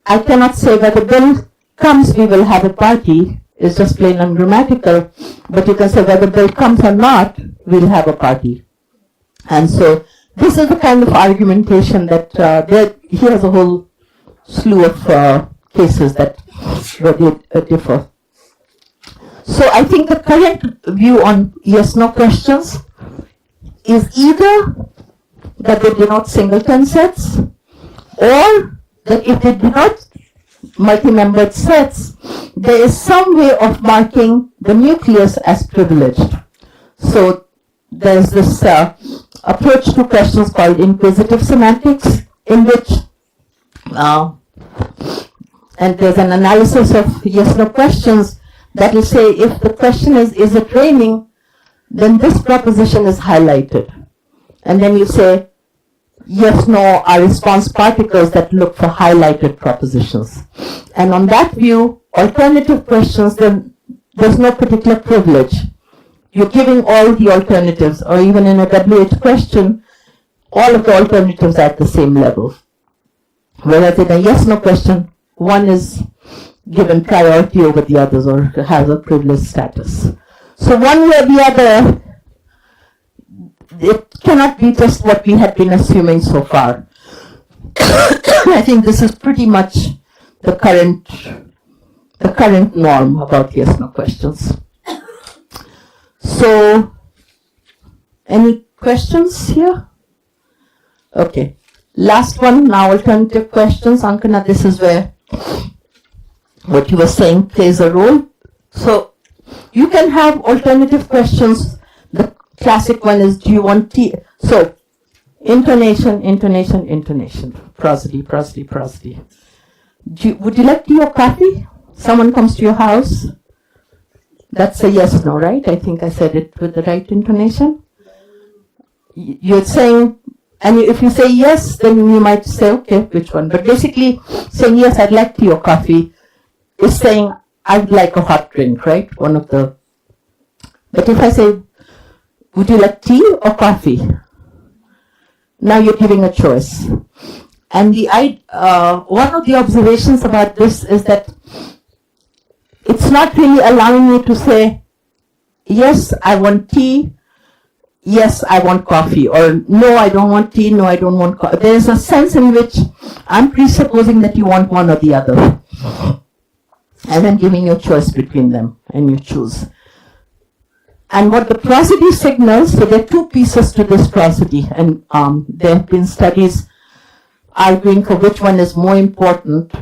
I cannot say where the bill comes, we will have a party. It's just plain ungrammatical. But you can say whether the bill comes or not, we'll have a party. And so this is the kind of argumentation that he has a whole slew of cases that differ. So I think the current view on yes-no questions is either that they denote singleton sets, or that if they denote multi-membered sets, there is some way of marking the nucleus as privileged. So there's this approach to questions called inquisitive semantics, in which and there's an analysis of yes-no questions that will say if the question is it raining, then this proposition is highlighted. And then you say yes, no are response particles that look for highlighted propositions. And on that view, alternative questions, then there's no particular privilege. You're giving all the alternatives, or even in a WH question, all of the alternatives are at the same level. Whereas in a yes-no question, one is given priority over the others or has a privileged status. So one way or the other, it cannot be just what we had been assuming so far. I think this is pretty much the current norm about yes-no questions. So, any questions here? Okay. Last one, now alternative questions. Ankana, this is where what you were saying plays a role. So, you can have alternative questions. The classic one is, do you want tea? So, intonation, intonation, intonation. Prosody, prosody, prosody. Would you like tea or coffee? Someone comes to your house. That's a yes, no, right? I think I said it with the right intonation. You're saying, and if you say yes, then you might say, okay, which one? But basically, saying yes, I'd like tea or coffee is saying, I'd like a hot drink, right? One of the. But if I say, would you like tea or coffee? Now you're giving a choice. And one of the observations about this is that it's not really allowing me to say, yes, I want tea, yes, I want coffee, or no, I don't want tea, no, I don't want coffee. There is a sense in which I'm presupposing that you want one or the other, and then giving you a choice between them, and you choose. And what the prosody signals, so there are two pieces to this prosody, and there have been studies arguing for which one is more important,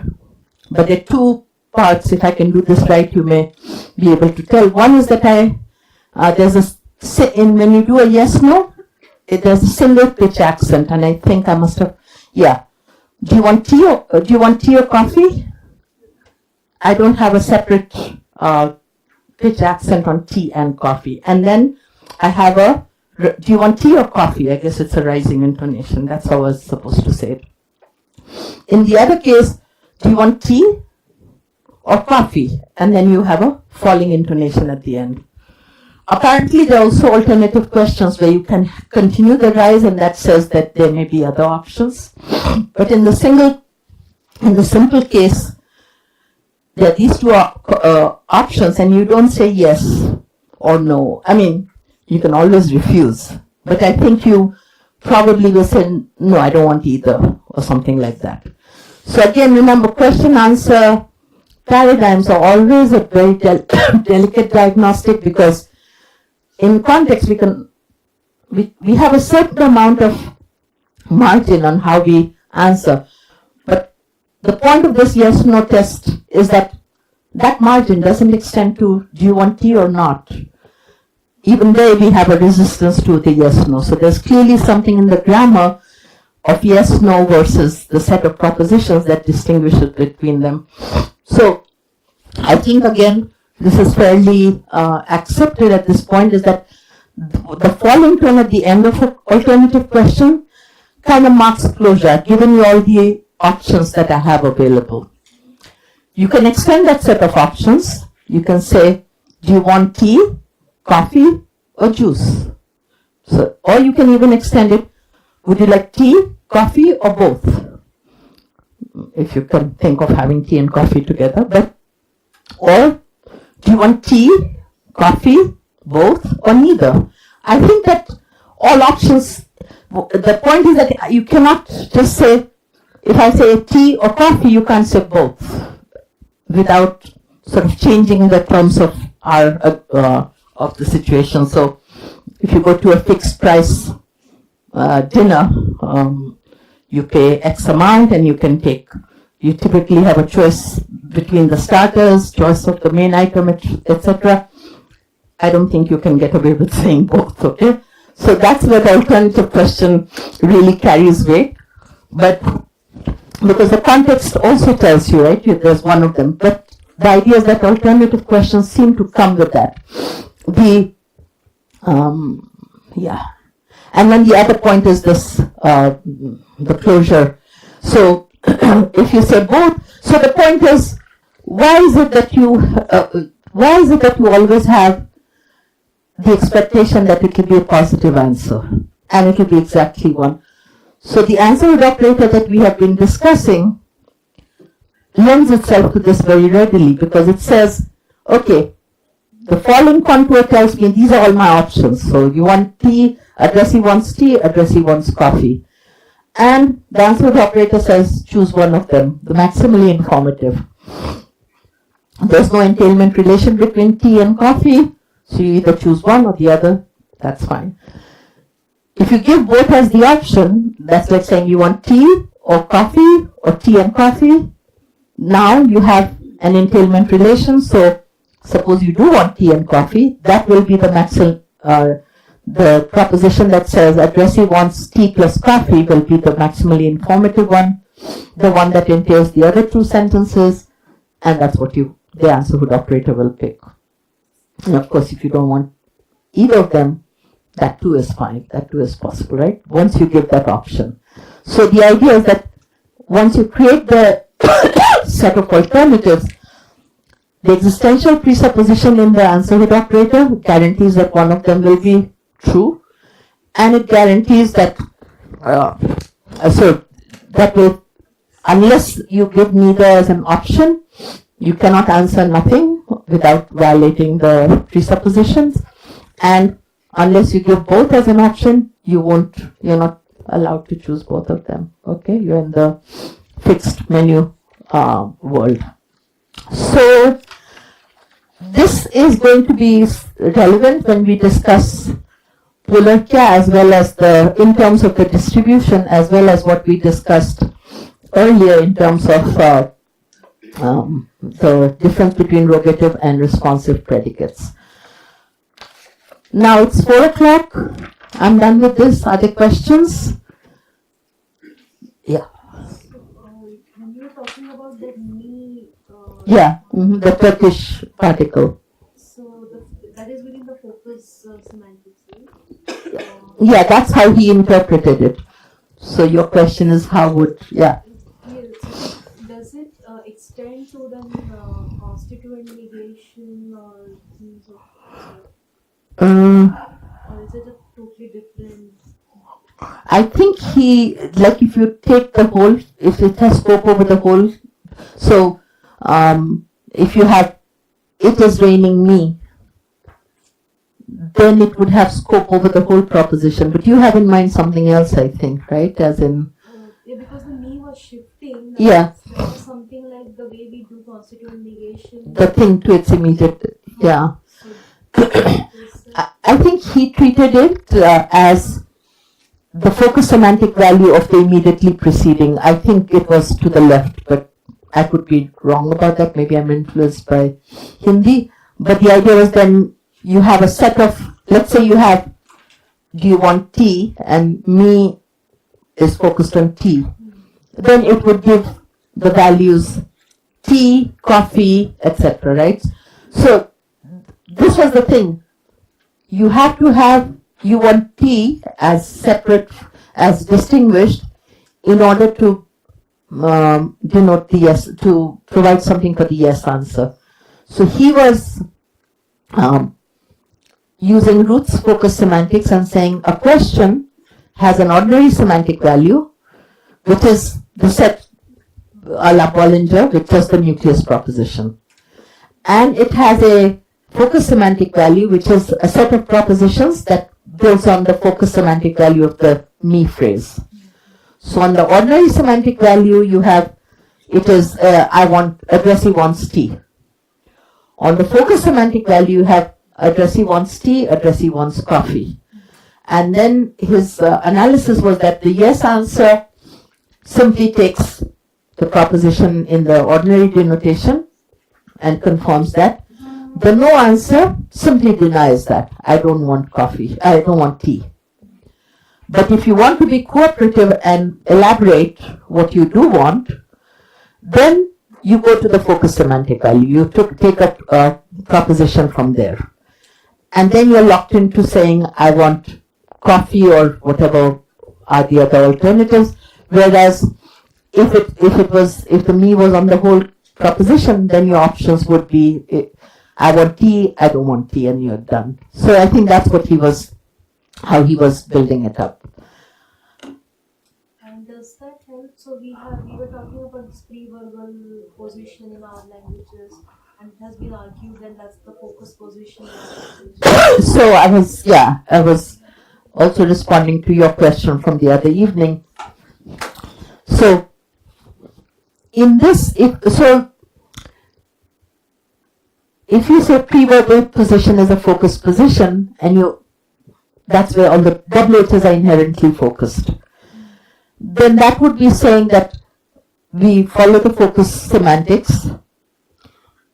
but there are two parts. If I can do this right, you may be able to tell. One is that when you do a yes-no, there's a single pitch accent, and I think I must have, yeah. Do you want tea or coffee? I don't have a separate pitch accent on tea and coffee. And then I have do you want tea or coffee? I guess it's a rising intonation. That's how I was supposed to say it. In the other case, do you want tea or coffee? And then you have a falling intonation at the end. Apparently, there are also alternative questions where you can continue the rise, and that says that there may be other options. But in the simple case, there are these two options, and you don't say yes or no. I mean, you can always refuse, but I think you probably will say, no, I don't want either, or something like that. So again, remember, question-answer paradigms are always a very delicate diagnostic, because in context we have a certain amount of margin on how we answer. But the point of this yes-no test is that margin doesn't extend to do you want tea or not. Even there we have a resistance to the yes-no. So there's clearly something in the grammar of yes-no versus the set of propositions that distinguishes between them. So I think again, this is fairly accepted at this point, is that the falling tone at the end of an alternative question kind of marks closure, given you all the options that I have available. You can extend that set of options. You can say, do you want tea, coffee, or juice? So, or you can even extend it. Would you like tea, coffee, or both? If you can think of having tea and coffee together, or do you want tea, coffee, both, or neither? I think that all options, the point is that you cannot just say, if I say tea or coffee, you can't say both without sort of changing the terms of of the situation. So if you go to a fixed price dinner, you pay X amount and you typically have a choice between the starters, choice of the main item, etc. I don't think you can get away with saying both, okay? So that's where the alternative question really carries weight. But because the context also tells you, right, there's one of them. But the idea is that alternative questions seem to come with that. And then the other point is this, the closure. So if you say both, so the point is, why is it that you always have the expectation that it will be a positive answer, and it will be exactly one? So the answer operator that we have been discussing lends itself to this very readily, because it says, okay, the following contour tells me these are all my options. So you want tea, addressee wants tea, addressee wants coffee. And the answer operator says choose one of them, the maximally informative. There's no entailment relation between tea and coffee, so you either choose one or the other, that's fine. If you give both as the option, that's like saying you want tea or tea and coffee. Now you have an entailment relation, so suppose you do want tea and coffee, that will be the proposition that says addressee wants tea plus coffee will be the maximally informative one, the one that entails the other two sentences, and that's what the answerhood operator will pick. And of course, if you don't want either of them, that too is fine, that too is possible, right? Once you give that option. So the idea is that once you create the set of alternatives, the existential presupposition in the answerhood operator guarantees that one of them will be true, and it guarantees that unless you give neither as an option, you cannot answer nothing without violating the presuppositions, and unless you give both as an option, you're not allowed to choose both of them. Okay, you're in the fixed menu world. So this is going to be relevant when we discuss Polurkia, as well as in terms of the distribution, as well as what we discussed earlier in terms of the difference between rogative and responsive predicates. Now it's 4 o'clock. I'm done with this. Are there questions? Yeah. When you were talking about the me, the Turkish particle. so that is within the focus semantics, right? Yeah, that's how he interpreted it. So your question is how would, Yes. Does it extend to the constituent negation or things or is it a totally different? I think if you take the whole, if it has scope over the whole, so if you have it is raining me, then it would have scope over the whole proposition. But you have in mind something else, I think, right? As in... because the me was shifting. Yeah. Something like the way we do constituent negation. The thing to its immediate, yeah. So, I think he treated it as the focus semantic value of the immediately preceding. I think it was to the left, but I could be wrong about that. Maybe I'm influenced by Hindi. But the idea was then you have a set of, let's say you have, do you want tea, and me is focused on tea. Then it would give the values tea, coffee, etc., right? So this was the thing. You have to have, you want tea as separate, as distinguished, in order to denote the yes, to provide something for the yes answer. So he was, using roots focus semantics and saying a question has an ordinary semantic value, which is the set a la Bollinger with just the nucleus proposition. And it has a focus semantic value, which is a set of propositions that builds on the focus semantic value of the me phrase. So on the ordinary semantic value, you have, it is, addressee wants tea. On the focus semantic value, you have addressee wants tea, addressee wants coffee. And then his analysis was that the yes answer simply takes the proposition in the ordinary denotation and confirms that. The no answer simply denies that. I don't want coffee. I don't want tea. But if you want to be cooperative and elaborate what you do want, then you go to the focus semantic value. You take a proposition from there. And then you're locked into saying, I want coffee or whatever are the other alternatives. Whereas if the me was on the whole proposition, then your options would be, I want tea, I don't want tea, and you're done. So I think that's how he was building it up. And does that help? So we were talking about this pre-verbal position in our languages, and it has been argued that that's the focus position. So I was also responding to your question from the other evening. So in this, if you say pre-verbal position is a focus position, and that's where all the WHs are inherently focused, then that would be saying that we follow the focus semantics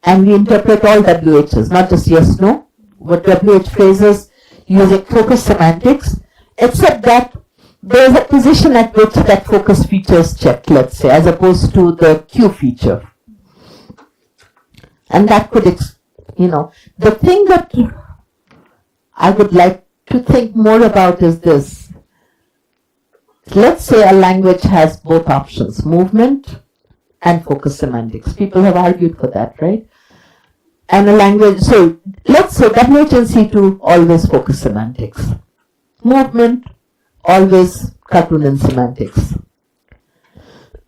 and we interpret all WHs, not just yes, no, but WH phrases using focus semantics, except that there is a position at which that focus feature is checked, let's say, as opposed to the Q feature. And that could, the thing that I would like to think more about is this. Let's say a language has both options, movement and focus semantics. People have argued for that, right? And a language, so let's say WH and C2 always focus semantics. Movement, always cartoon and semantics.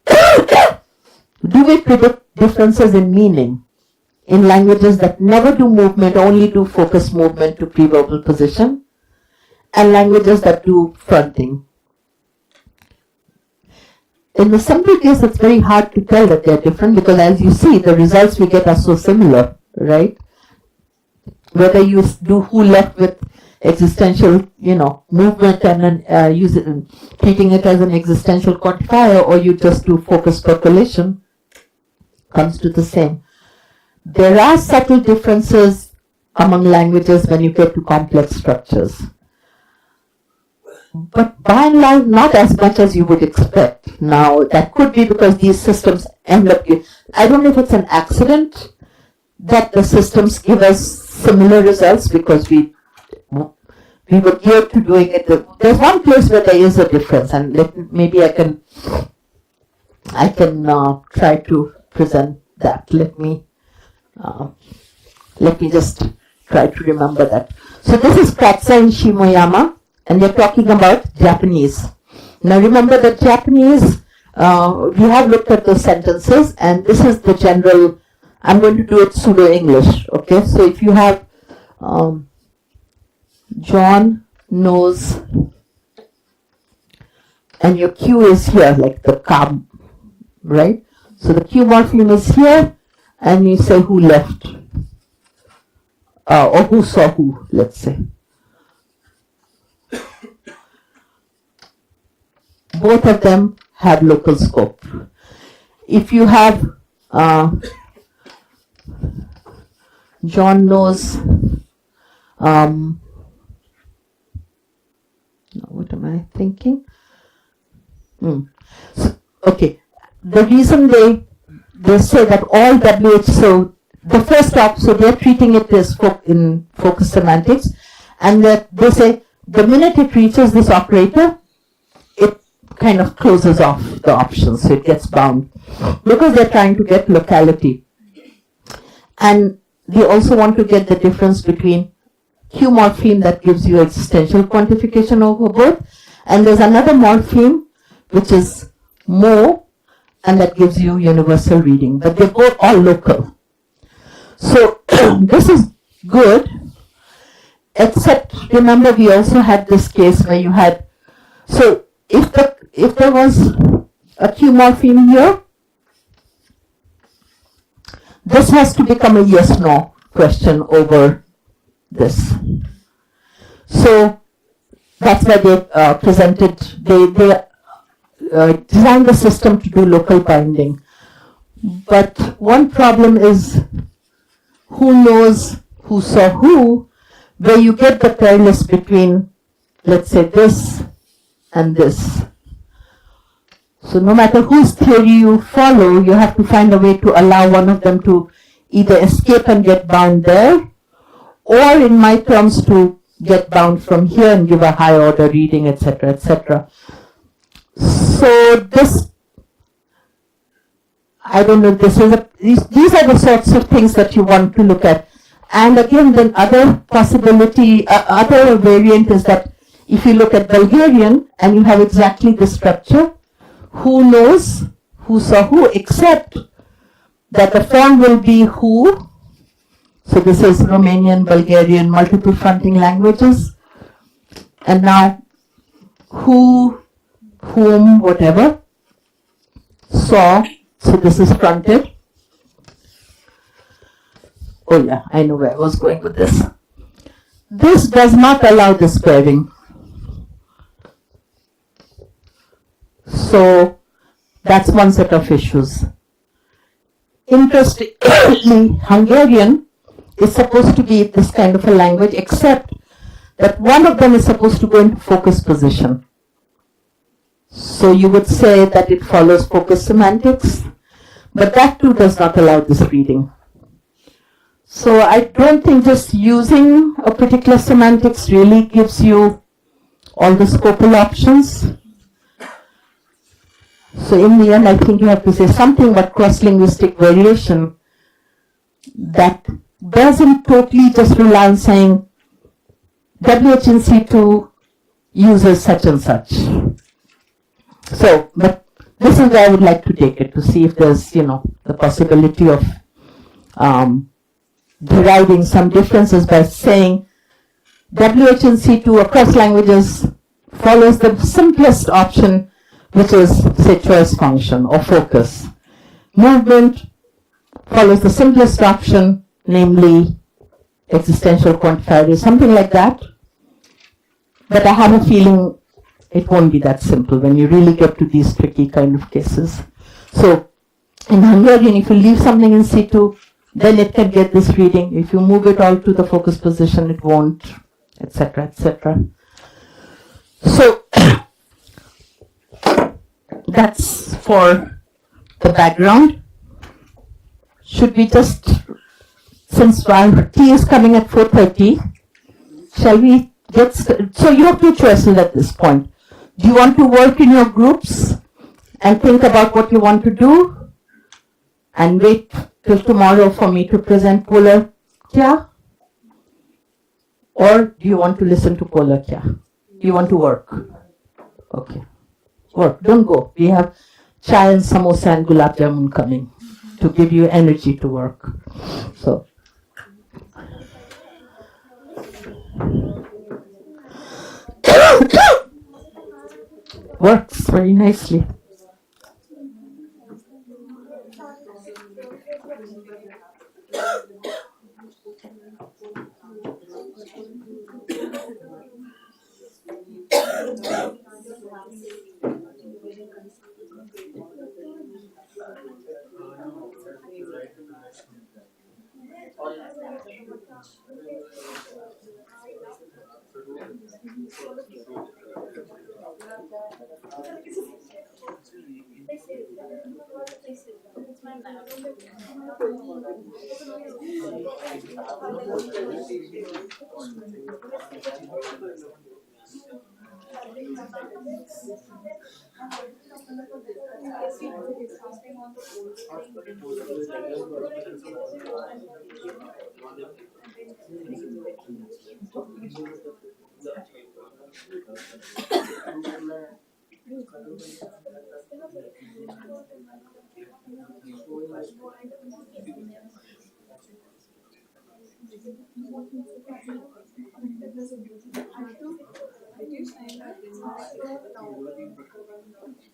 Do we predict differences in meaning in languages that never do movement, only do focus movement to pre-verbal position, and languages that do fronting? In the simple case, it's very hard to tell that they're different because, as you see, the results we get are so similar, right? Whether you do who left with existential, movement and then treating it as an existential quantifier, or you just do focus percolation, comes to the same. There are subtle differences among languages when you get to complex structures. But by and large, not as much as you would expect. Now, that could be because these systems end up, I don't know if it's an accident that the systems give us similar results because we were geared to doing it. There's one place where there is a difference, and maybe I can try to present that. Let me just try to remember that. So this is Kratza and Shimoyama, and they're talking about Japanese. Now remember that Japanese, we have looked at those sentences, and this is the general. I'm going to do it pseudo-English, okay? So if you have John knows, and your Q is here, like the calm, right? So the Q morpheme is here, and you say who left, or who saw who, let's say. Both of them have local scope. If you have John knows, what am I thinking? So, okay, the reason they say that all WH, so the first stop, so they're treating it as in focus semantics, and that they say the minute it reaches this operator, it kind of closes off the options, so it gets bound, because they're trying to get locality. And they also want to get the difference between Q morpheme that gives you existential quantification over both, and there's another morpheme which is mo, and that gives you universal reading, but they're both all local. So this is good, except remember we also had this case where you had, so if there was a Q morpheme here, this has to become a yes-no question over this. So that's why they presented, they designed the system to do local binding. But one problem is who knows who saw who, where you get the pair list between, let's say, this and this. So no matter whose theory you follow, you have to find a way to allow one of them to either escape and get bound there, or in my terms to get bound from here and give a high order reading, etc., etc. So this, I don't know, these are the sorts of things that you want to look at. And again, the other possibility, other variant is that if you look at Bulgarian and you have exactly this structure, who knows who saw who, except that the form will be who. So this is Romanian, Bulgarian, multiple fronting languages. And now who, whom, whatever, saw. So this is fronted. Oh yeah, I know where I was going with this. This does not allow this pairing. So that's one set of issues. Interestingly, Hungarian is supposed to be this kind of a language, except that one of them is supposed to go into focus position. So you would say that it follows focus semantics, but that too does not allow this reading. So I don't think just using a particular semantics really gives you all the scopal options. So in the end, I think you have to say something about cross-linguistic variation that doesn't totally just rely on saying WHNC2 uses such and such. So, but this is where I would like to take it, to see if there's, the possibility of deriving some differences by saying WHNC2 across languages follows the simplest option, which is, say, choice function or focus. Movement follows the simplest option, namely existential quantifier, something like that. But I have a feeling it won't be that simple when you really get to these tricky kind of cases. So in Hungarian, if you leave something in C2, then it can get this reading. If you move it all to the focus position, it won't, etc., etc. So that's for the background. Should we just, since our tea is coming at 4:30, shall we get started? So you have two choices at this point. Do you want to work in your groups and think about what you want to do and wait till tomorrow for me to present Polar Kya? Or do you want to listen to Polar Kya? Do you want to work? Okay. Work. Don't go. We have chai and samosa and gulab jamun coming to give you energy to work. So. Works very nicely.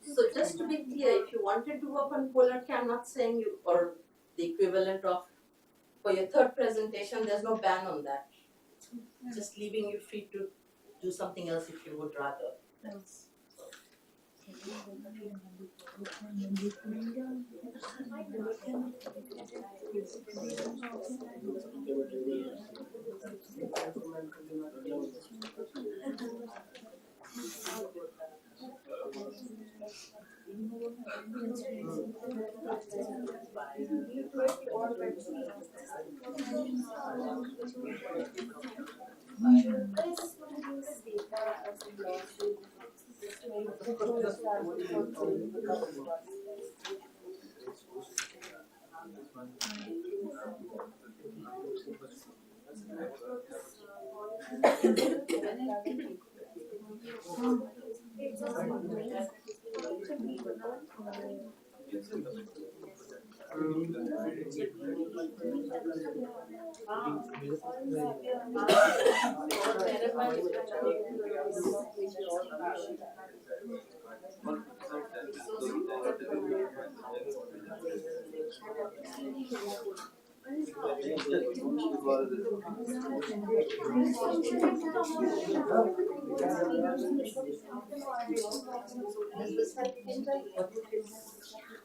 So just to be clear, if you wanted to work on polar care, I'm not saying you, or the equivalent of, for your third presentation, there's no ban on that. Just leaving you free to do something else if you would rather.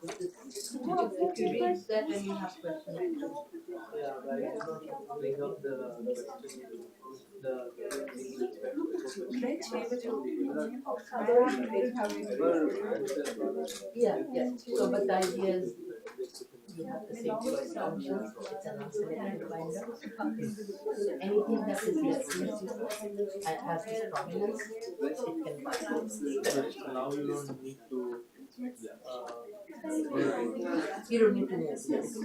If you read that and you have questions. Yeah, but I cannot bring up the question. Yeah. So, but the idea is you have the same choice options. It's an unselected binder. So anything that is less useful and has this prominence, it can bind. But now you don't need to. You don't need to move this.